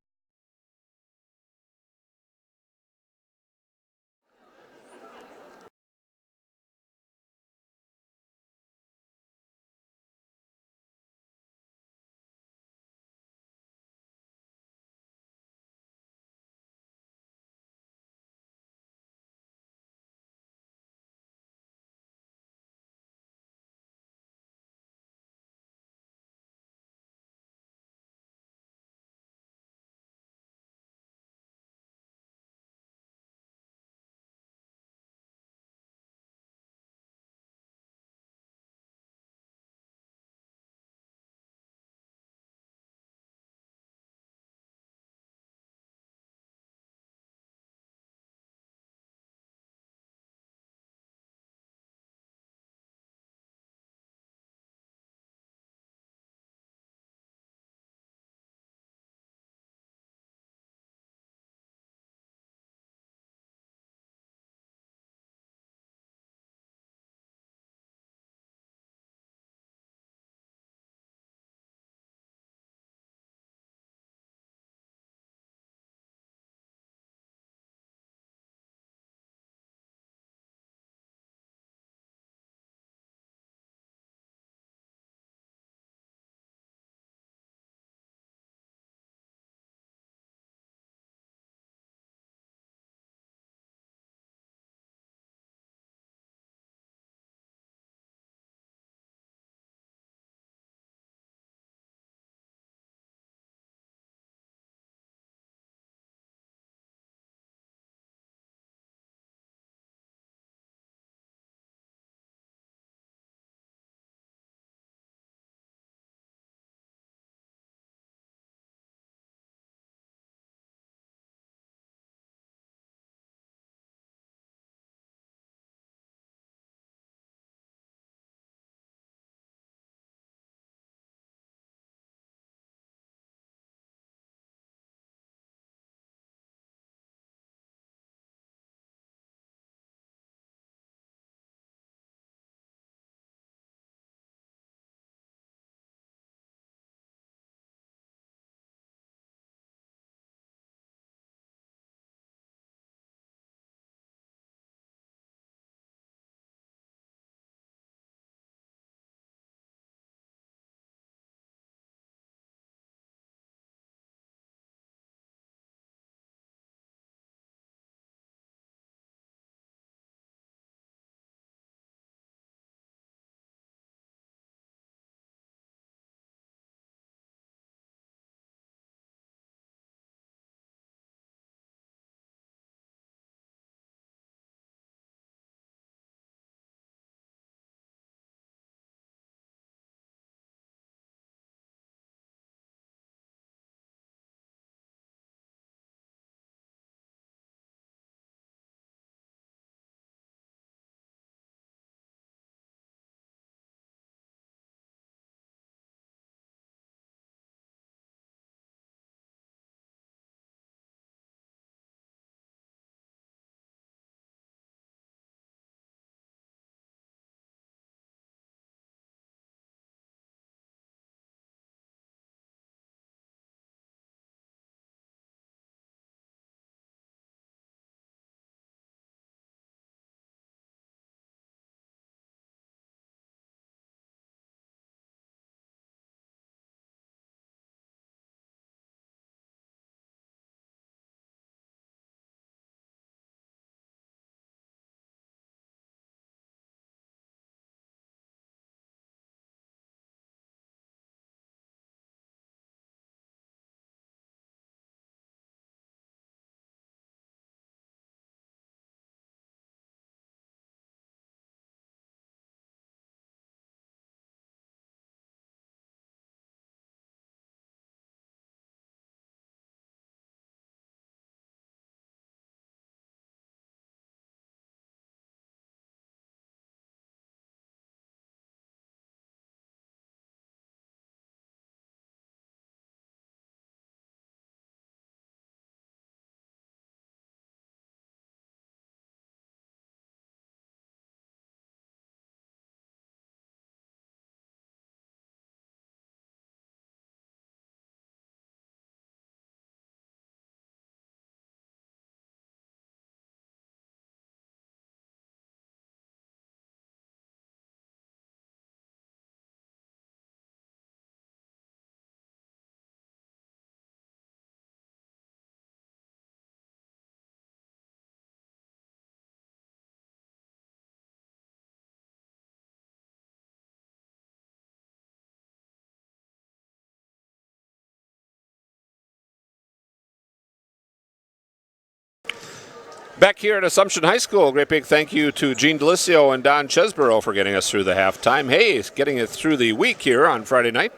Back here at Assumption High School, great big thank you to Gene Delisio and Don Chesborough for getting us through the halftime. Hey, getting it through the week here on Friday night.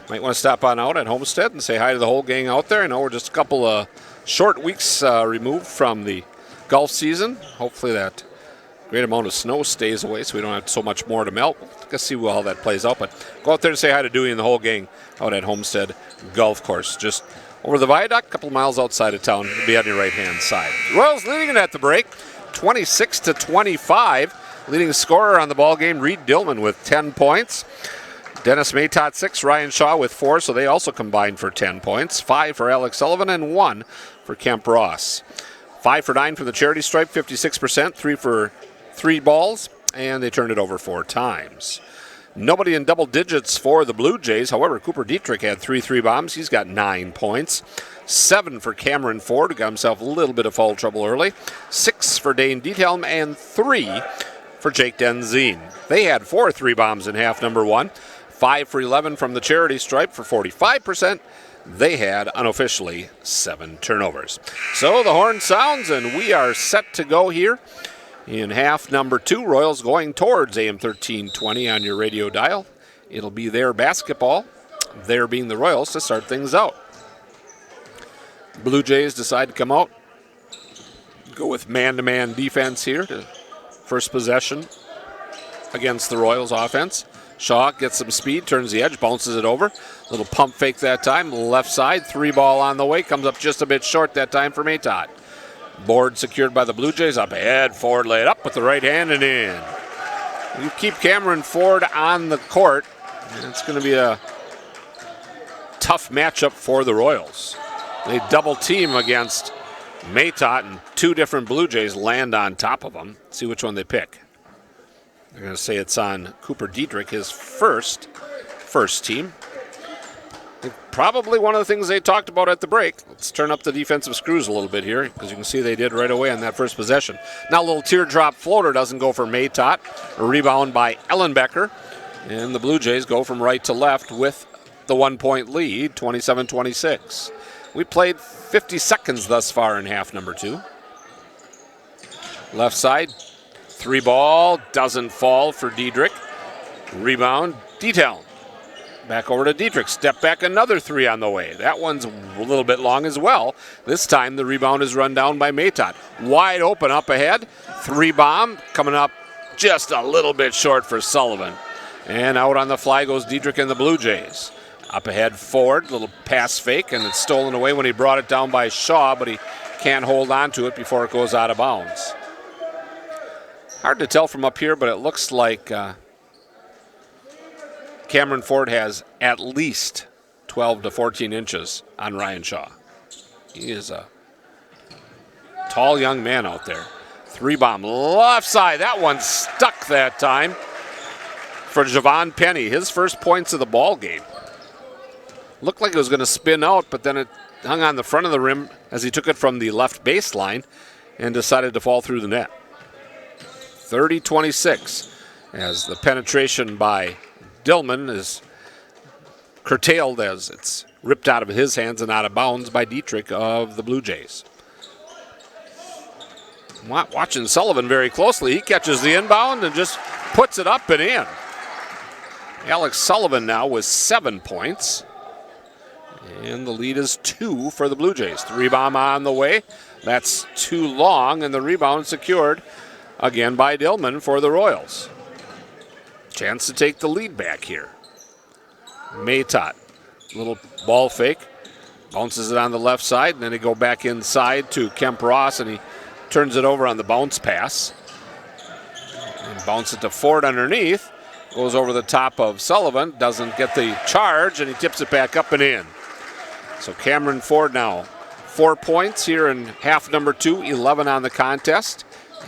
Might want to stop on out at Homestead and say hi to the whole gang out there. I know we're just a couple of short weeks removed from the golf season. Hopefully that great amount of snow stays away so we don't have so much more to melt. Let's see how that plays out. But go out there and say hi to Dewey and the whole gang out at Homestead Golf Course. Just over the viaduct, a couple of miles outside of town. It'll be on your right-hand side. Royals leading it at the break, 26-25. Leading scorer on the ball game, Reed Dillman with 10 points. Dennis Maytott 6, Ryan Shaw with 4, so they also combined for 10 points. 5 for Alex Sullivan and 1 for Kemp Ross. 5 for 9 from the charity stripe, 56%. 3 for 3 balls, and they turned it over 4 times. Nobody in double digits for the Blue Jays. However, Cooper Dietrich had 3 bombs. He's got 9 points. 7 for Cameron Ford, who got himself a little bit of foul trouble early. 6 for Dane Diethelm, and 3 for Jake Denzine. They had 4 3 bombs in half number 1. 5 for 11 from the charity stripe for 45%. They had unofficially 7 turnovers. So the horn sounds, and we are set to go here in half number 2. Royals going towards AM 1320 on your radio dial. It'll be their basketball, there being the Royals, to start things out. Blue Jays decide to come out, go with man-to-man defense here to first possession against the Royals offense. Shaw gets some speed, turns the edge, bounces it over. Little pump fake that time, left side, 3 ball on the way, comes up just a bit short that time for Maytott. Board secured by the Blue Jays. Up ahead, Ford laid up with the right hand and in. You keep Cameron Ford on the court, and it's going to be a tough matchup for the Royals. They double team against Maytott, and 2 different Blue Jays land on top of him. See which one they pick. They're going to say it's on Cooper Dietrich, his first team. Probably one of the things they talked about at the break. Let's turn up the defensive screws a little bit here, because you can see they did right away on that first possession. Now a little teardrop floater doesn't go for Maytott. A rebound by Ellenbecker. And the Blue Jays go from right to left with the 1-point lead, 27-26. We played 50 seconds thus far in half number 2. Left side, 3 ball, doesn't fall for Dietrich. Rebound, Diethelm. Back over to Dietrich. Step back, another 3 on the way. That one's a little bit long as well. This time the rebound is run down by Maytott. Wide open up ahead. 3 bomb coming up just a little bit short for Sullivan. And out on the fly goes Dietrich and the Blue Jays. Up ahead, Ford, little pass fake, and it's stolen away when he brought it down by Shaw, but he can't hold on to it before it goes out of bounds. Hard to tell from up here, but it looks like Cameron Ford has at least 12 to 14 inches on Ryan Shaw. He is a tall young man out there. 3 bomb left side. That one stuck that time for Javon Penny. His first points of the ball game. Looked like it was going to spin out, but then it hung on the front of the rim as he took it from the left baseline and decided to fall through the net. 30-26 as the penetration by Dillman is curtailed as it's ripped out of his hands and out of bounds by Dietrich of the Blue Jays. Watching Sullivan very closely. He catches the inbound and just puts it up and in. Alex Sullivan now with 7 points. And the lead is 2 for the Blue Jays. 3 bomb on the way. That's too long, and the rebound secured again by Dillman for the Royals. Chance to take the lead back here. Maytott, little ball fake, bounces it on the left side, and then they go back inside to Kemp Ross, and he turns it over on the bounce pass. And bounce it to Ford underneath, goes over the top of Sullivan, doesn't get the charge, and he tips it back up and in. So Cameron Ford now 4 points here in half number 2, 11 on the contest,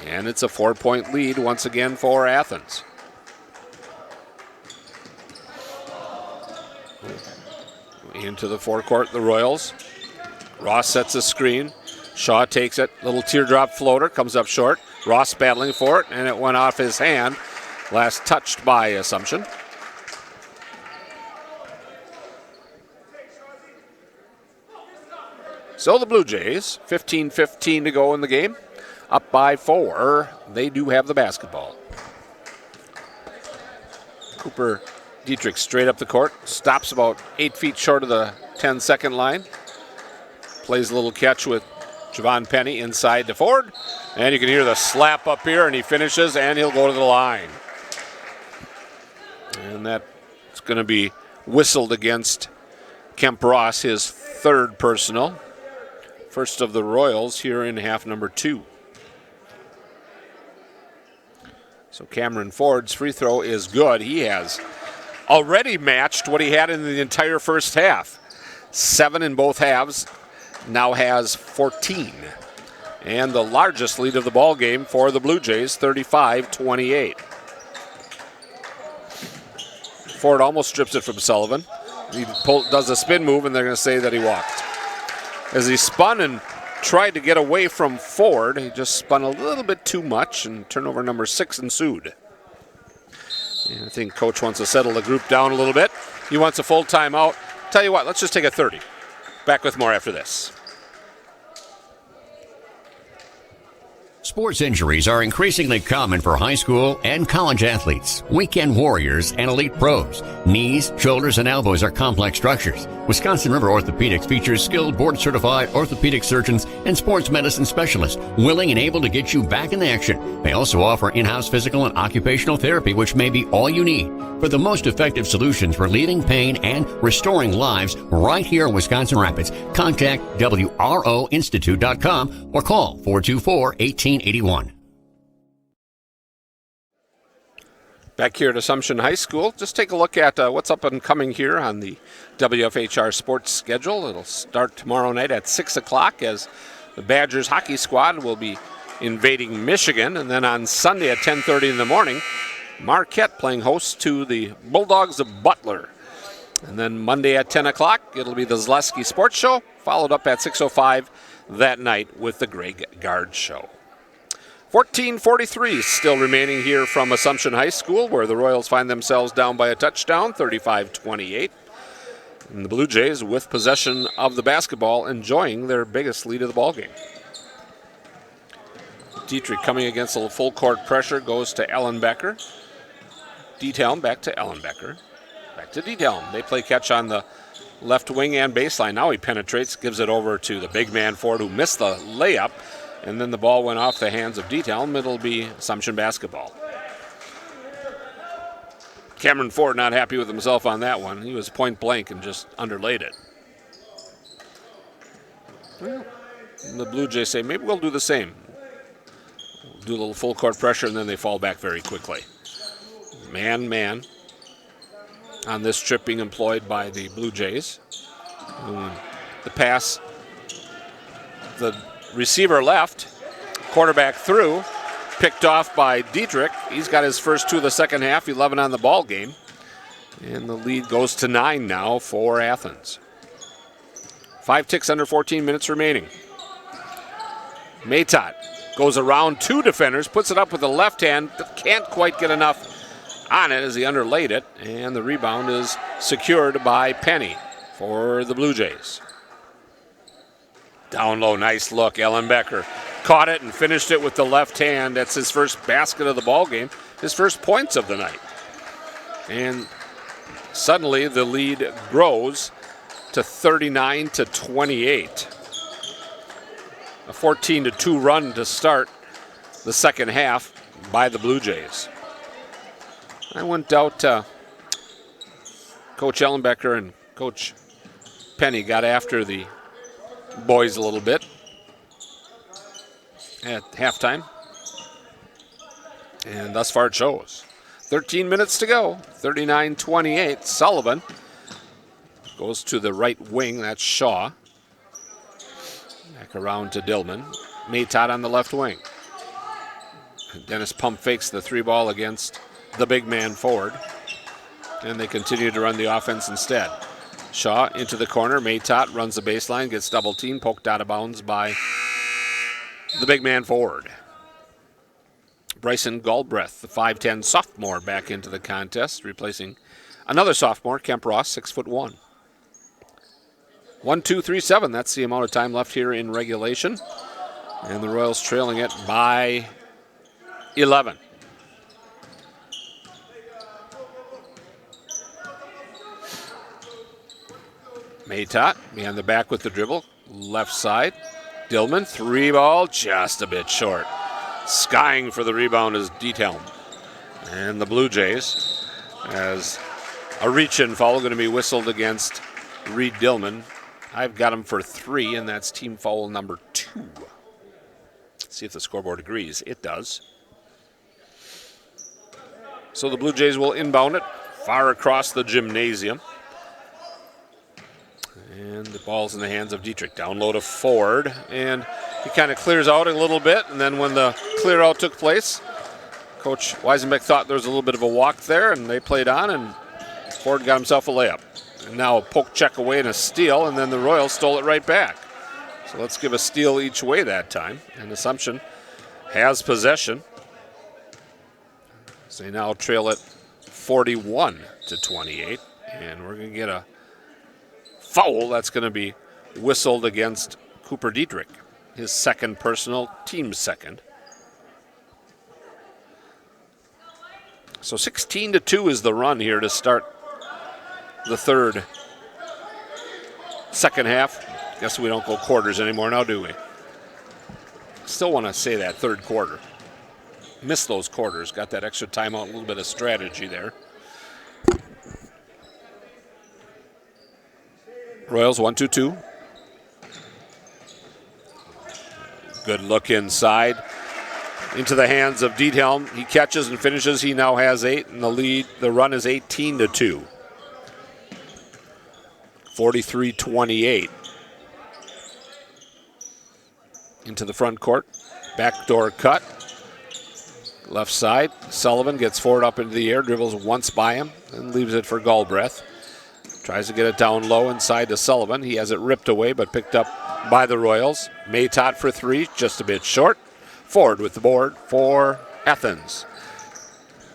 and it's a 4-point lead once again for Athens. Into the forecourt, the Royals. Ross sets a screen. Shaw takes it. Little teardrop floater, comes up short. Ross battling for it, and it went off his hand. Last touched by Assumption. So the Blue Jays, 15-15 to go in the game. up by 4. They do have the basketball. Cooper Dietrich straight up the court, stops about 8 feet short of the 10-second line. Plays a little catch with Javon Penny inside to Ford. And you can hear the slap up here, and he finishes, and he'll go to the line. And that's going to be whistled against Kemp Ross, his third personal. First of the Royals here in half number 2. So Cameron Ford's free throw is good. He has already matched what he had in the entire first half. 7 in both halves, now has 14. And the largest lead of the ball game for the Blue Jays, 35-28. Ford almost strips it from Sullivan. He does a spin move, and they're going to say that he walked. As he spun and tried to get away from Ford, he just spun a little bit too much, and turnover number 6 ensued. And I think Coach wants to settle the group down a little bit. He wants a full timeout. Tell you what, let's just take a 30. Back with more after this. Sports injuries are increasingly common for high school and college athletes, weekend warriors, and elite pros. Knees, shoulders, and elbows are complex structures. Wisconsin River Orthopedics features skilled board-certified orthopedic surgeons and sports medicine specialists willing and able to get you back in action. They also offer in-house physical and occupational therapy, which may be all you need. For the most effective solutions for relieving pain and restoring lives right here in Wisconsin Rapids, contact WROinstitute.com or call 424-1881. Back here at Assumption High School, just take a look at what's up and coming here on the WFHR sports schedule. It'll start tomorrow night at 6 o'clock as the Badgers hockey squad will be invading Michigan. And then on Sunday at 10:30 in the morning, Marquette playing host to the Bulldogs of Butler. And then Monday at 10 o'clock, it'll be the Zaleski Sports Show, followed up at 6:05 that night with the Greg Gard Show. 14:43 still remaining here from Assumption High School, where the Royals find themselves down by a touchdown, 35-28. And the Blue Jays, with possession of the basketball, enjoying their biggest lead of the ballgame. Dietrich coming against a full court pressure, goes to Ellenbecker. Dietelm back to Ellenbecker. Back to Dietelm. They play catch on the left wing and baseline. Now he penetrates, gives it over to the big man Ford, who missed the layup. And then the ball went off the hands of Dietelm. It'll be Assumption basketball. Cameron Ford not happy with himself on that one. He was point blank and just underlaid it. Well, the Blue Jays say, maybe we'll do the same. We'll do a little full court pressure, and then they fall back very quickly. Man on this trip being employed by the Blue Jays. The pass, the receiver left, quarterback through, picked off by Dietrich. He's got his first 2 of the second half, 11 on the ball game. And the lead goes to 9 now for Athens. 5 ticks under 14 minutes remaining. Maytot goes around 2 defenders, puts it up with the left hand, but can't quite get enough on it as he underlaid it. And the rebound is secured by Penny for the Blue Jays. Down low, nice look. Ellenbecker caught it and finished it with the left hand. That's his first basket of the ball game, his first points of the night. And suddenly the lead grows to 39-28. A 14-2 run to start the second half by the Blue Jays. I went out, Coach Ellenbecker and Coach Penny got after the boys a little bit at halftime. And thus far it shows. 13 minutes to go, 39-28. Sullivan goes to the right wing, that's Shaw. Back around to Dillman. Maytot on the left wing. Dennis pump fakes the 3-ball against the big man Ford. And they continue to run the offense instead. Shaw into the corner. Maytot runs the baseline, gets double teamed, poked out of bounds by the big man Ford. Bryson Galbraith, the 5'10 sophomore, back into the contest, replacing another sophomore, Kemp Ross, 6'1". 1-2-3-7, that's the amount of time left here in regulation. And the Royals trailing it by 11. Maytot behind the back with the dribble. Left side. Dillman, 3-ball, just a bit short. Skying for the rebound is Diethelm. And the Blue Jays, as a reach-in foul going to be whistled against Reed Dillman. I've got him for 3, and that's team foul number 2. See if the scoreboard agrees. It does. So the Blue Jays will inbound it far across the gymnasium. And the ball's in the hands of Dietrich. Down low to Ford, and he kind of clears out a little bit, and then when the clear out took place, Coach Weisenbeck thought there was a little bit of a walk there, and they played on, and Ford got himself a layup. And now a poke check away and a steal, and then the Royals stole it right back. So let's give a steal each way that time. And Assumption has possession. So they now trail it 41-28, and we're going to get a foul that's going to be whistled against Cooper Dietrich, his second personal, team second. So 16-2 is the run here to start the second half. Guess we don't go quarters anymore now, do we? Still want to say that third quarter. Missed those quarters, got that extra timeout, a little bit of strategy there. Royals 1-2-2. Good look inside. Into the hands of Diethelm. He catches and finishes. He now has 8, and the run is 18-2. 43-28. Into the front court. Backdoor cut. Left side. Sullivan gets Ford up into the air, dribbles once by him, and leaves it for Galbraith. Tries to get it down low inside to Sullivan. He has it ripped away, but picked up by the Royals. Maytot for 3, just a bit short. Ford with the board for Athens.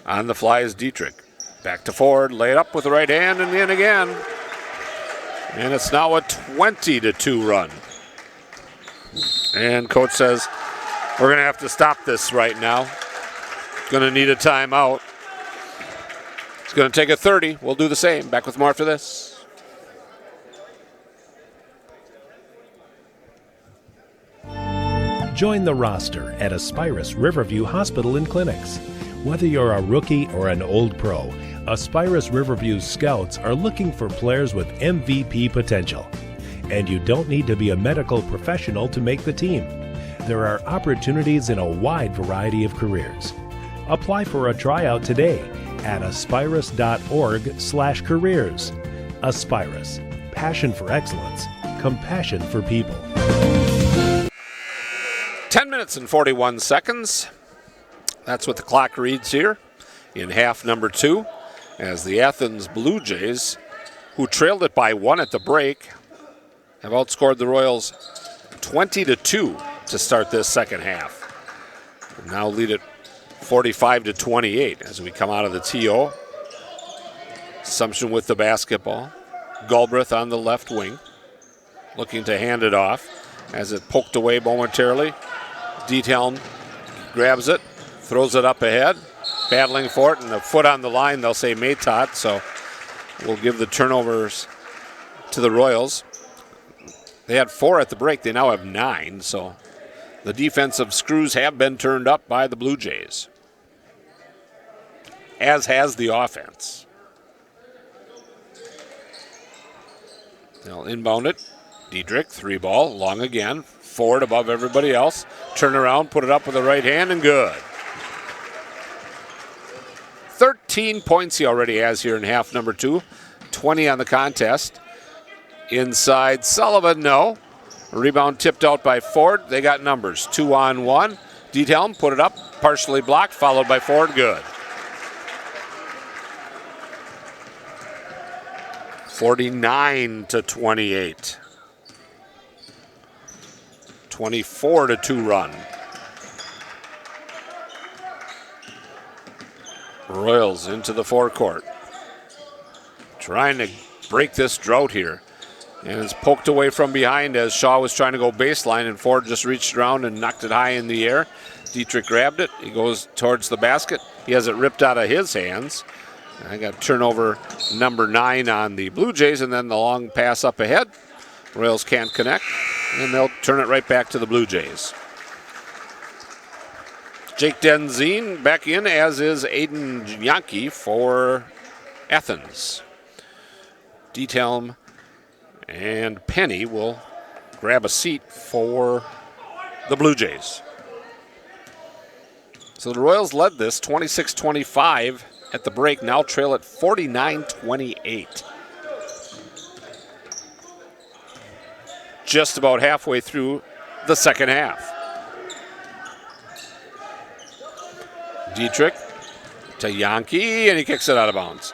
On the fly is Dietrich. Back to Ford, laid up with the right hand and in again. And it's now a 20-2 run. And coach says, we're going to have to stop this right now. Going to need a timeout. It's going to take a 30. We'll do the same. Back with more after this. Join the roster at Aspirus Riverview Hospital and Clinics. Whether you're a rookie or an old pro, Aspirus Riverview's scouts are looking for players with MVP potential. And you don't need to be a medical professional to make the team. There are opportunities in a wide variety of careers. Apply for a tryout today at aspirus.org/careers. Aspirus, passion for excellence, compassion for people. 10 minutes and 41 seconds. That's what the clock reads here in half number 2, as the Athens Bluejays, who trailed it by 1 at the break, have outscored the Royals 20-2 to start this second half. And now lead it 45-28 as we come out of the TO. Assumption with the basketball. Galbraith on the left wing, looking to hand it off as it poked away momentarily. Diethelm grabs it, throws it up ahead, battling for it, and a foot on the line, they'll say Maytot, so we'll give the turnovers to the Royals. They had 4 at the break, they now have 9, so the defensive screws have been turned up by the Blue Jays, as has the offense. They'll inbound it. Dietrich, 3-ball, long again. Ford above everybody else. Turn around, put it up with the right hand, and good. 13 points he already has here in half number 2. 20 on the contest. Inside Sullivan, no. Rebound tipped out by Ford. They got numbers. 2-on-1. Diethelm put it up, partially blocked, followed by Ford, good. 49-28. 24-2 run. Royals into the forecourt. Trying to break this drought here. And it's poked away from behind as Shaw was trying to go baseline, and Ford just reached around and knocked it high in the air. Dietrich grabbed it. He goes towards the basket. He has it ripped out of his hands. I got turnover number 9 on the Blue Jays, and then the long pass up ahead. Royals can't connect, and they'll turn it right back to the Blue Jays. Jake Denzine back in, as is Aiden Yankee for Athens. Dietelm and Penny will grab a seat for the Blue Jays. So the Royals led this 26-25 at the break, now trail at 49-28. Just about halfway through the second half. Dietrich to Yankee, and he kicks it out of bounds.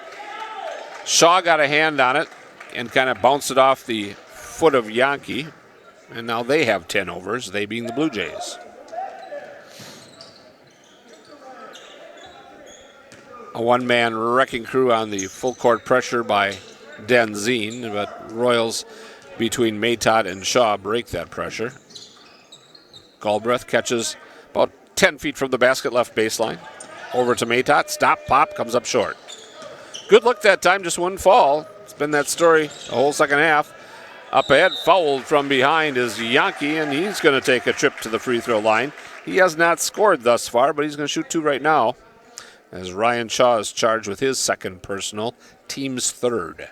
Shaw got a hand on it and kind of bounced it off the foot of Yankee, and now they have 10 overs, they being the Blue Jays. A one-man wrecking crew on the full court pressure by Denzine, but Royals between Maytott and Shaw break that pressure. Galbraith catches about 10 feet from the basket, left baseline. Over to Maytott, stop, pop, comes up short. Good look that time, just wouldn't fall. It's been that story the whole second half. Up ahead, fouled from behind is Yankee, and he's going to take a trip to the free throw line. He has not scored thus far, but he's going to shoot 2 right now, as Ryan Shaw is charged with his second personal, team's third.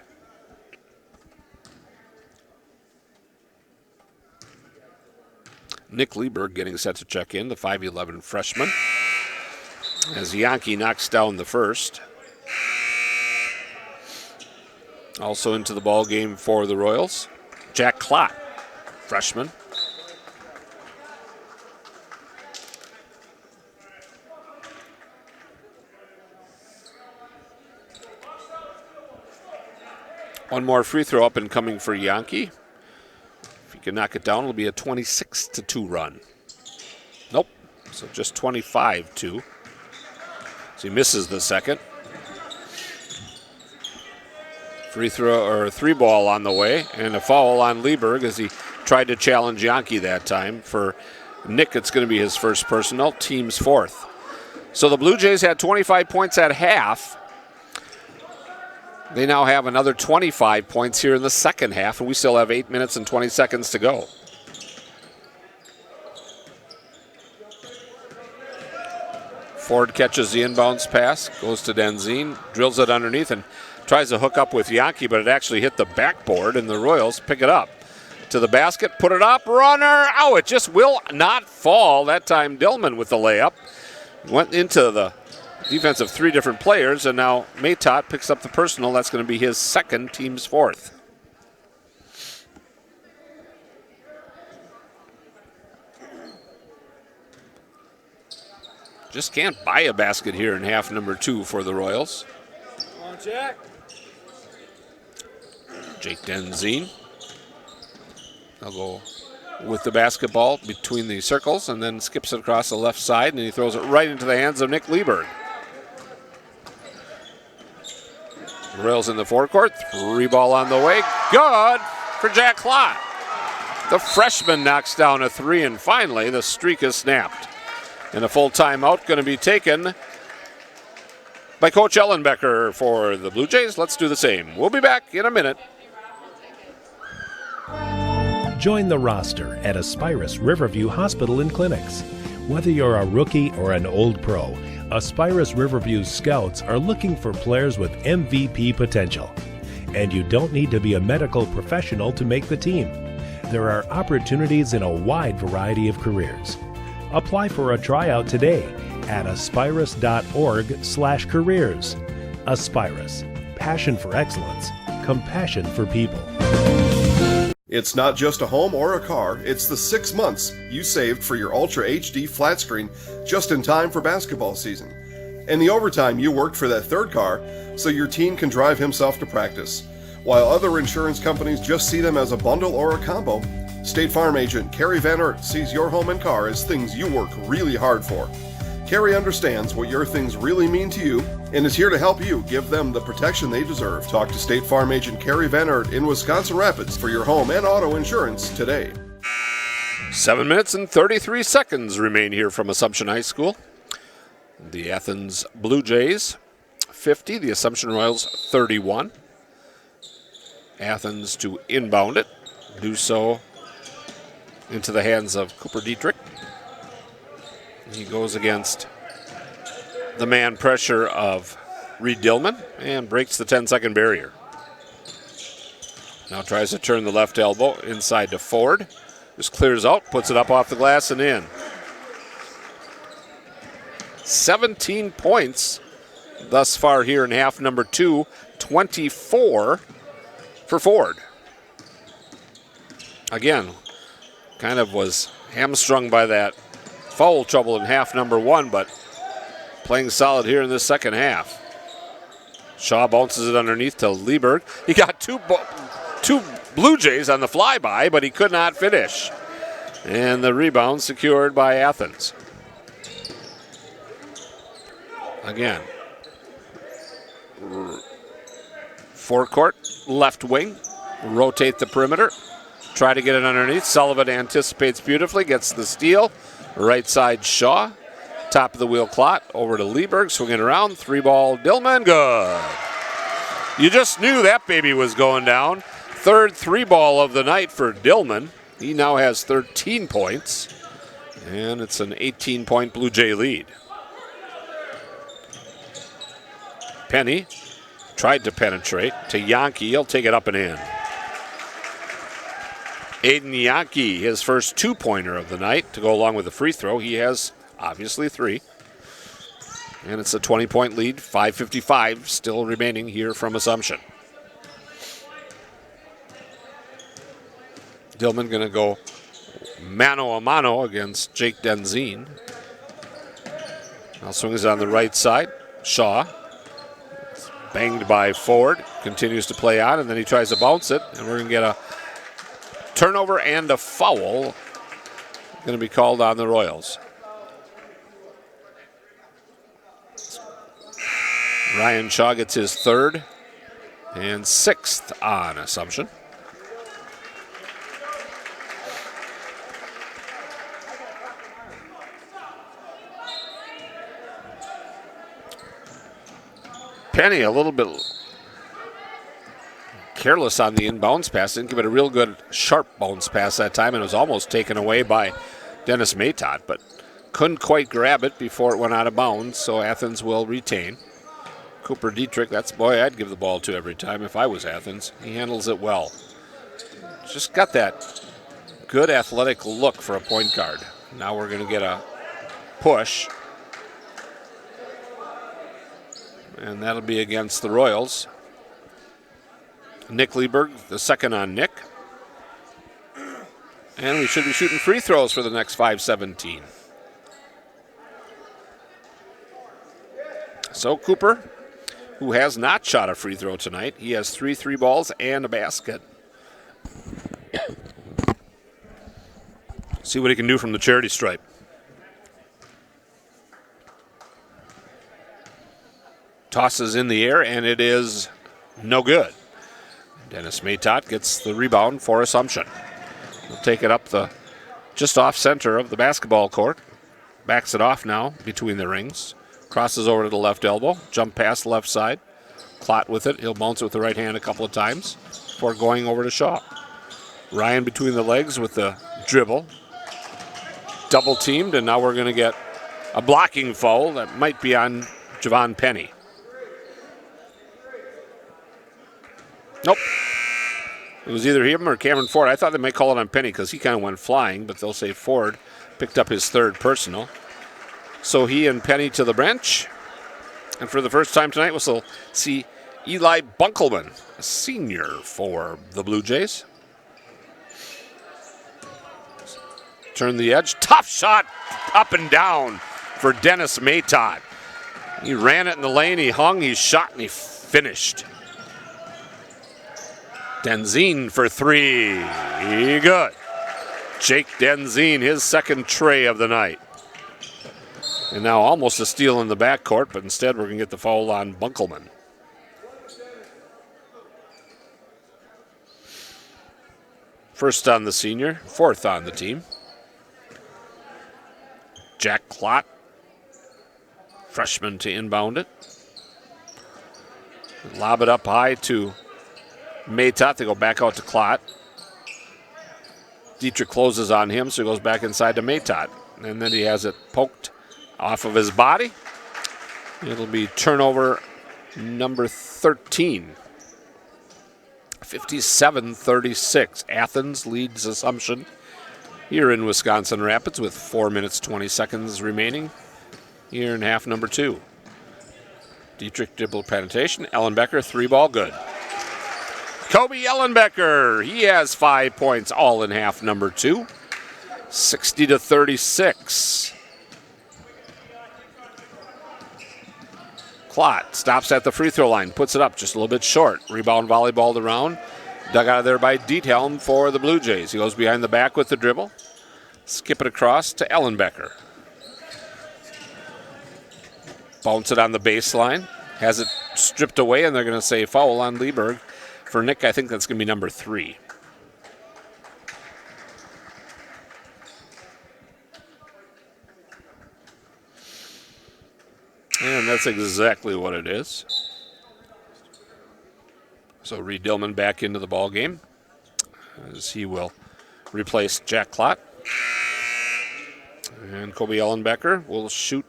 Nick Lieberg getting set to check in, the 5'11 freshman, as Yankee knocks down the first. Also into the ball game for the Royals, Jack Klott, freshman. One more free throw up and coming for Yankee. If he can knock it down, it'll be a 26-2 run. Nope, so just 25-2. So he misses the second. Free throw, or 3-ball on the way, and a foul on Lieberg as he tried to challenge Yankee that time. For Nick, it's going to be his first personal, team's fourth. So the Blue Jays had 25 points at half. They now have another 25 points here in the second half, and we still have 8 minutes and 20 seconds to go. Ford catches the inbounds pass, goes to Denzine, drills it underneath, and tries to hook up with Yankee, but it actually hit the backboard, and the Royals pick it up. To the basket, put it up, runner, oh, it just will not fall. That time Dillman with the layup. Went into the defense of 3 different players, and now Maytott picks up the personal. That's going to be his second, team's fourth. Just can't buy a basket here in half number 2 for the Royals. Come on, Jack. Jake Denzine. They'll go with the basketball between the circles and then skips it across the left side, and he throws it right into the hands of Nick Lieberg. Royals in the forecourt. 3-ball on the way. Good for Jack Klott. The freshman knocks down a 3, and finally the streak is snapped. And a full timeout going to be taken by Coach Ellenbecker for the Blue Jays. Let's do the same. We'll be back in a minute. Join the roster at Aspirus Riverview Hospital and Clinics. Whether you're a rookie or an old pro, Aspirus Riverview's scouts are looking for players with MVP potential. And you don't need to be a medical professional to make the team. There are opportunities in a wide variety of careers. Apply for a tryout today at aspirus.org/careers. Aspirus, passion for excellence, compassion for people. It's not just a home or a car, it's the 6 months you saved for your Ultra HD flat screen just in time for basketball season. And the overtime you worked for that third car so your teen can drive himself to practice. While other insurance companies just see them as a bundle or a combo, State Farm agent Carrie Van Ert sees your home and car as things you work really hard for. Carrie understands what your things really mean to you and is here to help you give them the protection they deserve. Talk to State Farm agent Carrie Van Aert in Wisconsin Rapids for your home and auto insurance today. 7 minutes and 33 seconds remain here from Assumption High School. The Athens Bluejays 50, the Assumption Royals 31. Athens to inbound it, do so into the hands of Cooper Dietrich. He goes against the man pressure of Reed Dillman and breaks the 10-second barrier. Now tries to turn the left elbow inside to Ford. Just clears out, puts it up off the glass and in. 17 points thus far here in half number 2, 24 for Ford. Again, kind of was hamstrung by that foul trouble in half number 1, but playing solid here in this second half. Shaw bounces it underneath to Lieberg. He got two Blue Jays on the flyby, but he could not finish. And the rebound secured by Athens. Again, forecourt, left wing, rotate the perimeter, try to get it underneath. Sullivan anticipates beautifully, gets the steal. Right side Shaw, top of the wheel Clot, over to Lieberg, swinging around, 3-ball Dillman, good. You just knew that baby was going down. Third 3-ball of the night for Dillman. He now has 13 points, and it's an 18-point Blue Jay lead. Penny tried to penetrate to Yankee. He'll take it up and in. Aiden Yankee, his first 2-pointer of the night to go along with the free throw. He has obviously 3. And it's a 20-point lead, 5:55 still remaining here from Assumption. Dillman going to go mano a mano against Jake Denzine. Now swings on the right side. Shaw. Banged by Ford. Continues to play on, and then he tries to bounce it. And we're going to get a turnover and a foul going to be called on the Royals. Ryan Shaw gets his 3rd and 6th on Assumption. Penny a little bit careless on the inbounds pass. Didn't give it a real good sharp bounce pass that time, and it was almost taken away by Dennis Matot, but couldn't quite grab it before it went out of bounds, so Athens will retain. Cooper Dietrich, that's the boy I'd give the ball to every time if I was Athens. He handles it well. Just got that good athletic look for a point guard. Now we're going to get a push. And that'll be against the Royals. Nick Lieberg, the second on Nick. And we should be shooting free throws for the next 5:17. So Cooper, who has not shot a free throw tonight, he has 3 3-balls and a basket. See what he can do from the charity stripe. Tosses in the air, and it is no good. Dennis Matot gets the rebound for Assumption. He'll take it up the just off center of the basketball court. Backs it off now between the rings. Crosses over to the left elbow. Jump pass left side. Clot with it. He'll bounce it with the right hand a couple of times before going over to Shaw. Ryan between the legs with the dribble. Double teamed, and now we're going to get a blocking foul that might be on Javon Penny. Nope. It was either him or Cameron Ford. I thought they might call it on Penny because he kind of went flying, but they'll say Ford picked up his 3rd personal. So he and Penny to the bench. And for the first time tonight, we'll see Eli Bunkelman, a senior for the Blue Jays. Turn the edge. Tough shot up and down for Dennis Matot. He ran it in the lane, he hung, he shot, and he finished. Denzine for 3. Good. Jake Denzine, his 2nd tray of the night. And now almost a steal in the backcourt, but instead we're going to get the foul on Bunkelman. First on the senior, fourth on the team. Jack Klott, freshman, to inbound it. Lob it up high to Maytott. They go back out to Klott. Dietrich closes on him, so he goes back inside to Maytott. And then he has it poked off of his body. It'll be turnover number 13. 57-36. Athens leads Assumption here in Wisconsin Rapids with 4 minutes, 20 seconds remaining here in half number 2. Dietrich dribble penetration. Ellenbecker, 3-ball, good. Kobe Ellenbecker, he has 5 points all in half number 2. 60-36. Klott stops at the free throw line, puts it up just a little bit short. Rebound volleyballed around. Dug out of there by Diethelm for the Blue Jays. He goes behind the back with the dribble. Skip it across to Ellenbecker. Bounce it on the baseline. Has it stripped away, and they're going to say foul on Lieberg. For Nick, I think that's going to be number 3. And that's exactly what it is. So Reed Dillman back into the ball game as he will replace Jack Klott. And Kobe Ellenbecker will shoot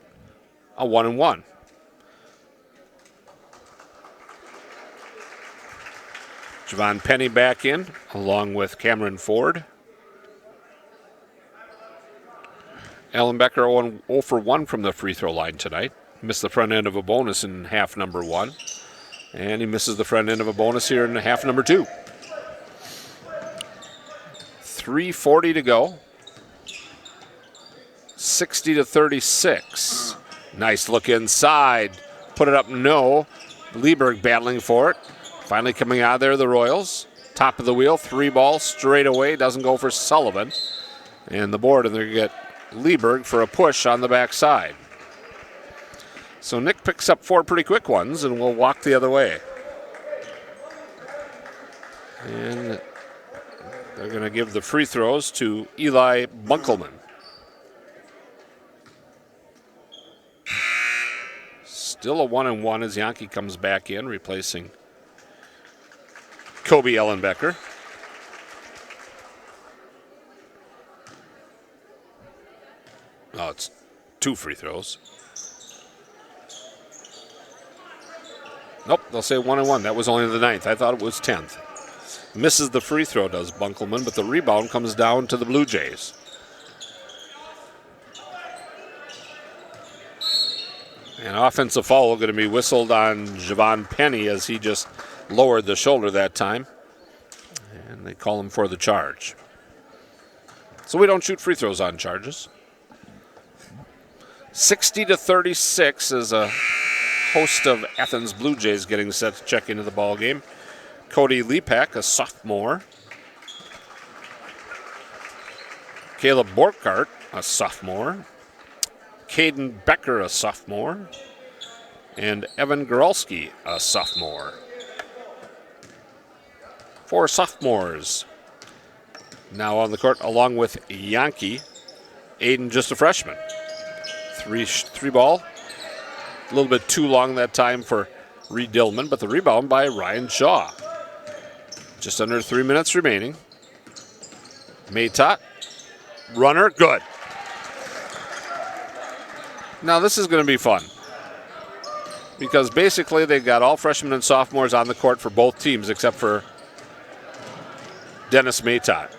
a 1-and-1. Javon Penny back in along with Cameron Ford. Ellenbecker 0 for 1 from the free throw line tonight. Missed the front end of a bonus in half number 1. And he misses the front end of a bonus here in half number 2. 3:40 to go. 60-36. Nice look inside. Put it up, no. Lieberg battling for it. Finally coming out of there, the Royals. Top of the wheel, 3-ball straight away. Doesn't go for Sullivan. And the board, and they're going to get Lieberg for a push on the backside. So Nick picks up 4 pretty quick ones and will walk the other way. And they're going to give the free throws to Eli Bunkelman. Still a 1-and-1 as Yankee comes back in, replacing Kobe Ellenbecker. Oh, it's 2 free throws. Nope, they'll say 1-and-1. That was only the 9th. I thought it was 10th. Misses the free throw, does Bunkelman, but the rebound comes down to the Blue Jays. An offensive foul going to be whistled on Javon Penny as he just lowered the shoulder that time. And they call him for the charge. So we don't shoot free throws on charges. 60-36 is a host of Athens Blue Jays getting set to check into the ball game. Cody Lepak, a sophomore. Caleb Borkart, a sophomore. Caden Becker, a sophomore. And Evan Goralski, a sophomore. 4 sophomores now on the court, along with Yankee. Aiden, just a freshman. 3-ball. A little bit too long that time for Reed Dillman, but the rebound by Ryan Shaw. Just under 3 minutes remaining. Maytott, runner, good. Now this is going to be fun because basically they've got all freshmen and sophomores on the court for both teams except for Dennis Maytott.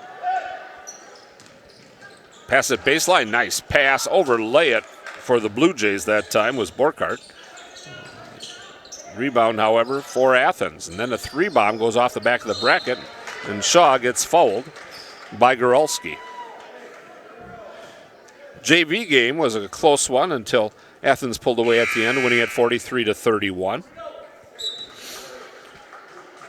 Pass it baseline, nice pass, overlay it for the Blue Jays that time was Borkart. Rebound, however, for Athens. And then a 3-bomb goes off the back of the bracket, and Shaw gets fouled by Goralski. JV game was a close one until Athens pulled away at the end, winning at 43-31.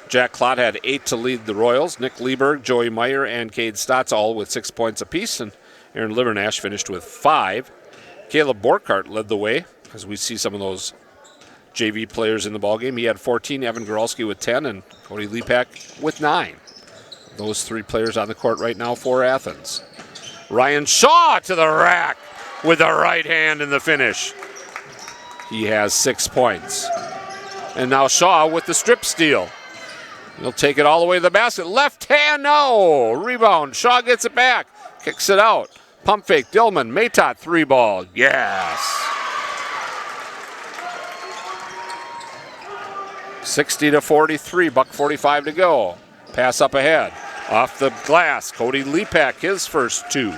Jack Klott had 8 to lead the Royals. Nick Lieberg, Joey Meyer, and Cade Stotts all with 6 points apiece, and Aaron Livernash finished with 5. Caleb Borkart led the way, as we see some of those JV players in the ballgame. He had 14, Evan Goralski with 10, and Cody Lepak with 9. Those 3 players on the court right now for Athens. Ryan Shaw to the rack with the right hand in the finish. He has 6 points. And now Shaw with the strip steal. He'll take it all the way to the basket. Left hand, no. Rebound. Shaw gets it back. Kicks it out. Pump fake. Dillman. Matot 3-ball. Yes. 60-43. $1:45 to go. Pass up ahead. Off the glass. Cody Lepak, his first 2.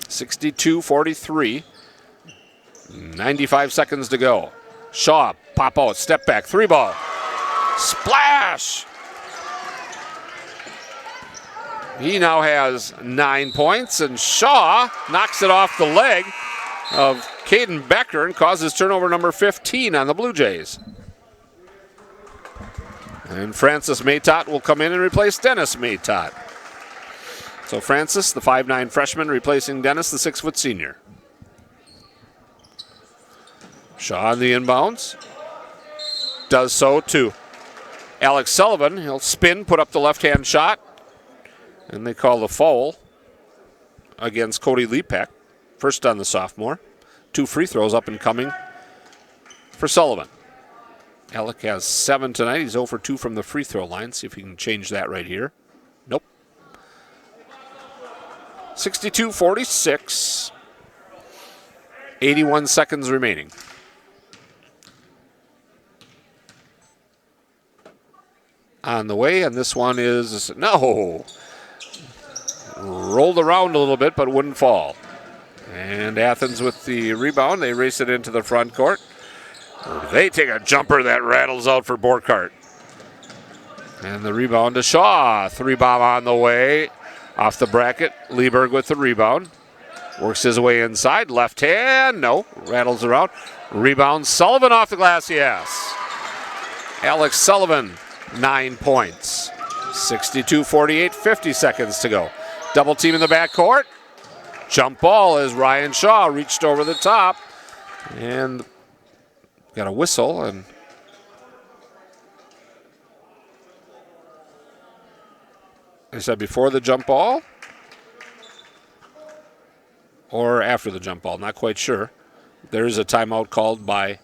62-43. 95 seconds to go. Shaw, pop out, step back, 3-ball. Splash! He now has 9 points, and Shaw knocks it off the leg of Caden Becker and causes turnover number 15 on the Blue Jays. And Francis Matot will come in and replace Dennis Matot. So Francis, the 5'9 freshman, replacing Dennis, the 6-foot senior. Shaw on the inbounds. Does so to Alex Sullivan. He'll spin, put up the left-hand shot. And they call the foul against Cody Lepak. First on the sophomore. 2 free throws up and coming for Sullivan. Alec has 7 tonight. He's 0 for 2 from the free throw line. See if he can change that right here. Nope. 62-46. 81 seconds remaining. On the way, and this one is, no. Rolled around a little bit, but wouldn't fall. And Athens with the rebound. They race it into the front court. They take a jumper that rattles out for Borkart. And the rebound to Shaw. 3-bomb on the way. Off the bracket. Lieberg with the rebound. Works his way inside. Left hand. No. Rattles around. Rebound. Sullivan off the glass. Yes. Alex Sullivan, 9 points. 62-48. 50 seconds to go. Double team in the backcourt. Jump ball as Ryan Shaw reached over the top. And got a whistle, and I said before the jump ball or after the jump ball, not quite sure. There is a timeout called by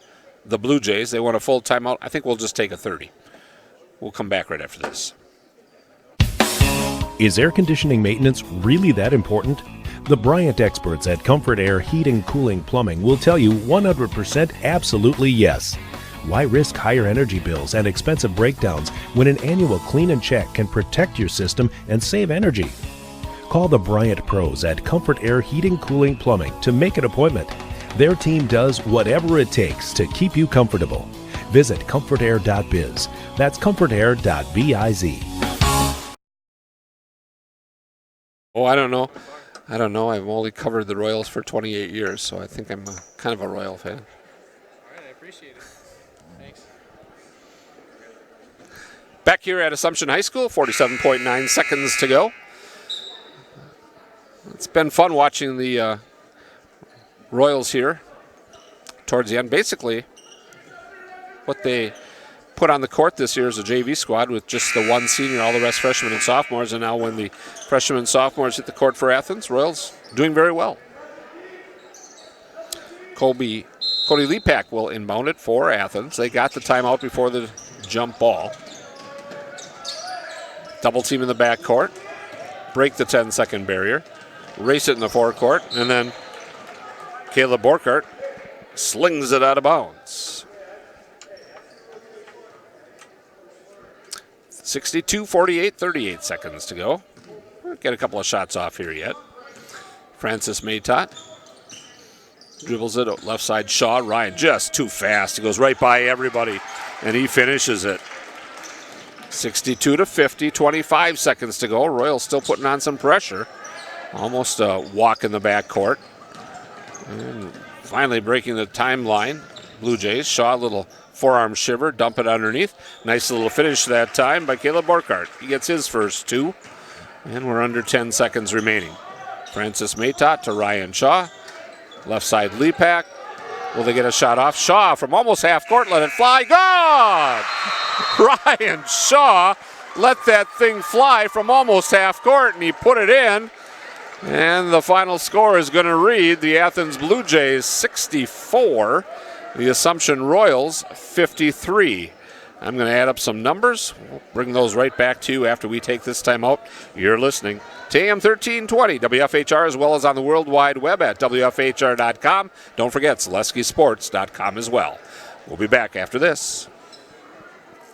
the Blue Jays. They want a full timeout. I think we'll just take a 30. We'll come back right after this. Is air conditioning maintenance really that important? The Bryant experts at Comfort Air Heating, Cooling, Plumbing will tell you 100% absolutely yes. Why risk higher energy bills and expensive breakdowns when an annual clean and check can protect your system and save energy? Call the Bryant pros at Comfort Air Heating, Cooling, Plumbing to make an appointment. Their team does whatever it takes to keep you comfortable. Visit comfortair.biz. That's comfortair.biz. Oh, I don't know. I've only covered the Royals for 28 years, so I think I'm kind of a Royal fan. All right, I appreciate it. Thanks. Back here at Assumption High School, 47.9 seconds to go. It's been fun watching the Royals here towards the end. Basically, what they put on the court this year is a JV squad with just the one senior, all the rest freshmen and sophomores. And now when the freshmen and sophomores hit the court for Athens, Royals doing very well. Cody Lepak will inbound it for Athens. They got the timeout before the jump ball. Double team in the backcourt. Break the 10-second barrier. Race it in the forecourt. And then Caleb Borkart slings it out of bounds. 62-48, 38 seconds to go. We'll get a couple of shots off here yet. Francis Matot dribbles it, left side Shaw. Ryan just too fast. He goes right by everybody, and he finishes it. 62-50, 25 seconds to go. Royals still putting on some pressure. Almost a walk in the backcourt. And finally breaking the timeline. Blue Jays. Shaw, a little forearm shiver, dump it underneath. Nice little finish that time by Caleb Borkart. He gets his first 2, and we're under 10 seconds remaining. Francis Matot to Ryan Shaw. Left side Lepak. Will they get a shot off? Shaw from almost half court. Let it fly. Gone! Ryan Shaw let that thing fly from almost half court, and he put it in. And the final score is going to read the Athens Bluejays 64, the Assumption Royals 53. I'm going to add up some numbers. We'll bring those right back to you after we take this time out. You're listening to AM 1320 WFHR, as well as on the World Wide Web at WFHR.com. Don't forget SeleskySports.com as well. We'll be back after this.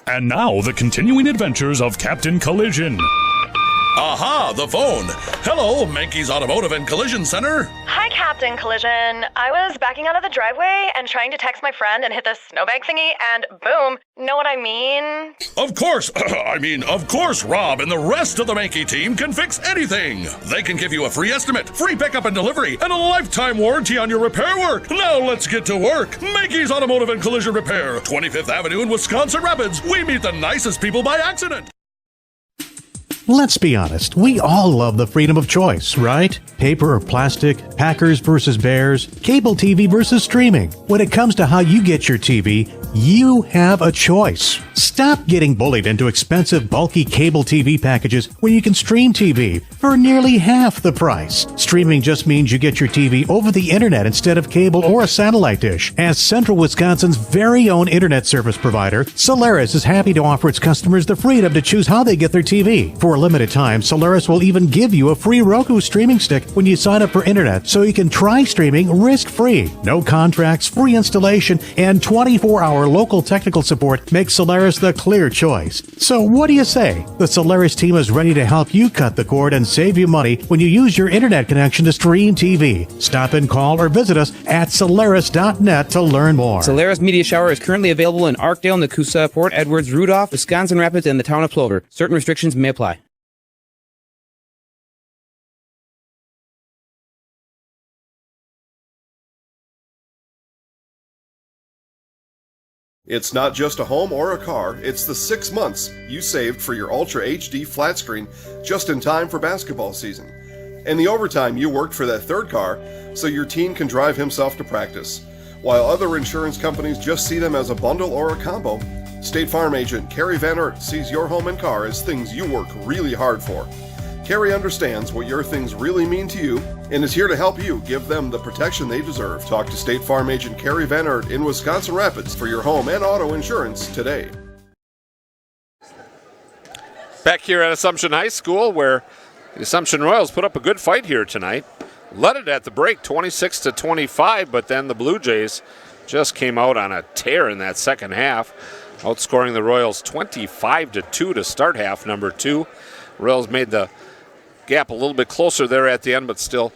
And now, the continuing adventures of Captain Collision. Aha, the phone. Hello, Mankey's Automotive and Collision Center. Hi, Captain Collision. I was backing out of the driveway and trying to text my friend and hit the snowbank thingy, and boom. Know what I mean? Of course, of course, Rob and the rest of the Mankey team can fix anything. They can give you a free estimate, free pickup and delivery, and a lifetime warranty on your repair work. Now let's get to work. Mankey's Automotive and Collision Repair, 25th Avenue in Wisconsin Rapids. We meet the nicest people by accident. Let's be honest, we all love the freedom of choice, right? Paper or plastic, Packers versus Bears, cable TV versus streaming. When it comes to how you get your TV, you have a choice. Stop getting bullied into expensive, bulky cable TV packages when you can stream TV for nearly half the price. Streaming just means you get your TV over the internet instead of cable or a satellite dish. As Central Wisconsin's very own internet service provider, Solaris is happy to offer its customers the freedom to choose how they get their TV. For a limited time, Solaris will even give you a free Roku streaming stick when you sign up for internet, so you can try streaming risk-free. No contracts, free installation, and 24-hour local technical support makes Solaris the clear choice. So what do you say? The Solaris team is ready to help you cut the cord and save you money when you use your internet connection to stream TV. Stop and call or visit us at Solaris.net to learn more. Solaris Media Shower is currently available in Arkdale, Nakusa, Port Edwards, Rudolph, Wisconsin Rapids, and the town of Plover. Certain restrictions may apply. It's not just a home or a car, it's the 6 months you saved for your Ultra HD flat screen just in time for basketball season. And the overtime you worked for that third car so your teen can drive himself to practice. While other insurance companies just see them as a bundle or a combo, State Farm agent Carrie Van Oort sees your home and car as things you work really hard for. Carrie understands what your things really mean to you and is here to help you give them the protection they deserve. Talk to State Farm agent Carrie Van Oort in Wisconsin Rapids for your home and auto insurance today. Back here at Assumption High School, where the Assumption Royals put up a good fight here tonight. Led it at the break 26-25, but then the Blue Jays just came out on a tear in that second half, outscoring the Royals 25-2 to start half number 2. Royals made the gap a little bit closer there at the end, but still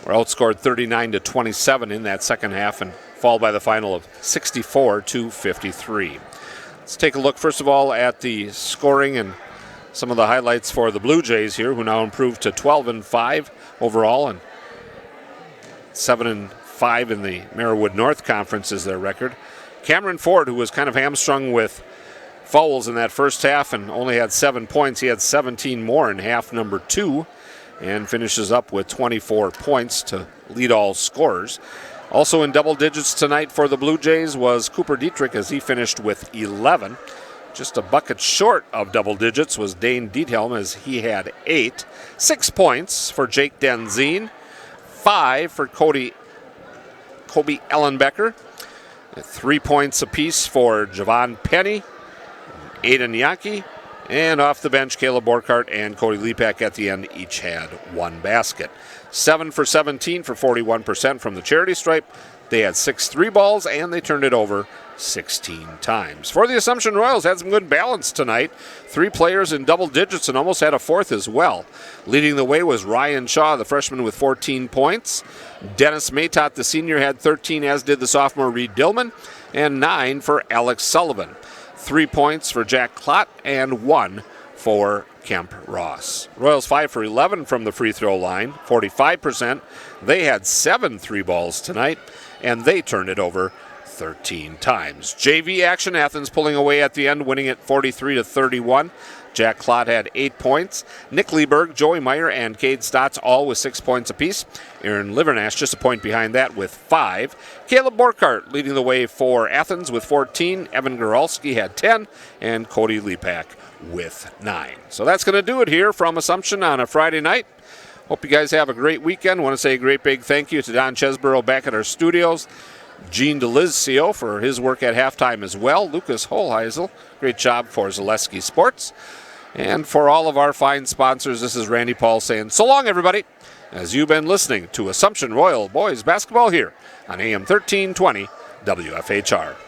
were outscored 39-27 in that second half and fall by the final of 64-53. Let's take a look first of all at the scoring and some of the highlights for the Blue Jays here, who now improved to 12-5 overall and 7-5 in the Merriwood North Conference is their record. Cameron Ford, who was kind of hamstrung with fouls in that first half and only had 7 points. He had 17 more in half number 2 and finishes up with 24 points to lead all scorers. Also in double digits tonight for the Blue Jays was Cooper Dietrich, as he finished with 11. Just a bucket short of double digits was Dane Diethelm, as he had 8. 6 points for Jake Denzine, 5 for Kobe Ellenbecker, 3 points apiece for Javon Penny, Aiden Yankee, and off the bench, Caleb Borkart and Cody Lepak at the end each had 1 basket. 7 for 17 for 41% from the charity stripe. They had 6 3 balls, and they turned it over 16 times. For the Assumption Royals, had some good balance tonight. 3 players in double digits and almost had a 4th as well. Leading the way was Ryan Shaw, the freshman, with 14 points. Dennis Matot, the senior, had 13, as did the sophomore Reed Dillman, and 9 for Alex Sullivan. 3 points for Jack Klott and 1 for Kemp Ross. Royals 5 for 11 from the free throw line, 45%. They had 7 3 balls tonight, and they turned it over 13 times. JV action, Athens pulling away at the end, winning it 43-31. Jack Klott had 8 points. Nick Lieberg, Joey Meyer, and Cade Stotts all with 6 points apiece. Aaron Livernash just a point behind that with 5. Caleb Borkart leading the way for Athens with 14. Evan Goralski had 10. And Cody Lepak with 9. So that's going to do it here from Assumption on a Friday night. Hope you guys have a great weekend. Want to say a great big thank you to Don Chesborough back at our studios. Gene DeLizio for his work at halftime as well. Lucas Holheisel, great job for Zaleski Sports. And for all of our fine sponsors, this is Randy Paul saying so long, everybody, as you've been listening to Assumption Royal Boys Basketball here on AM 1320 WFHR.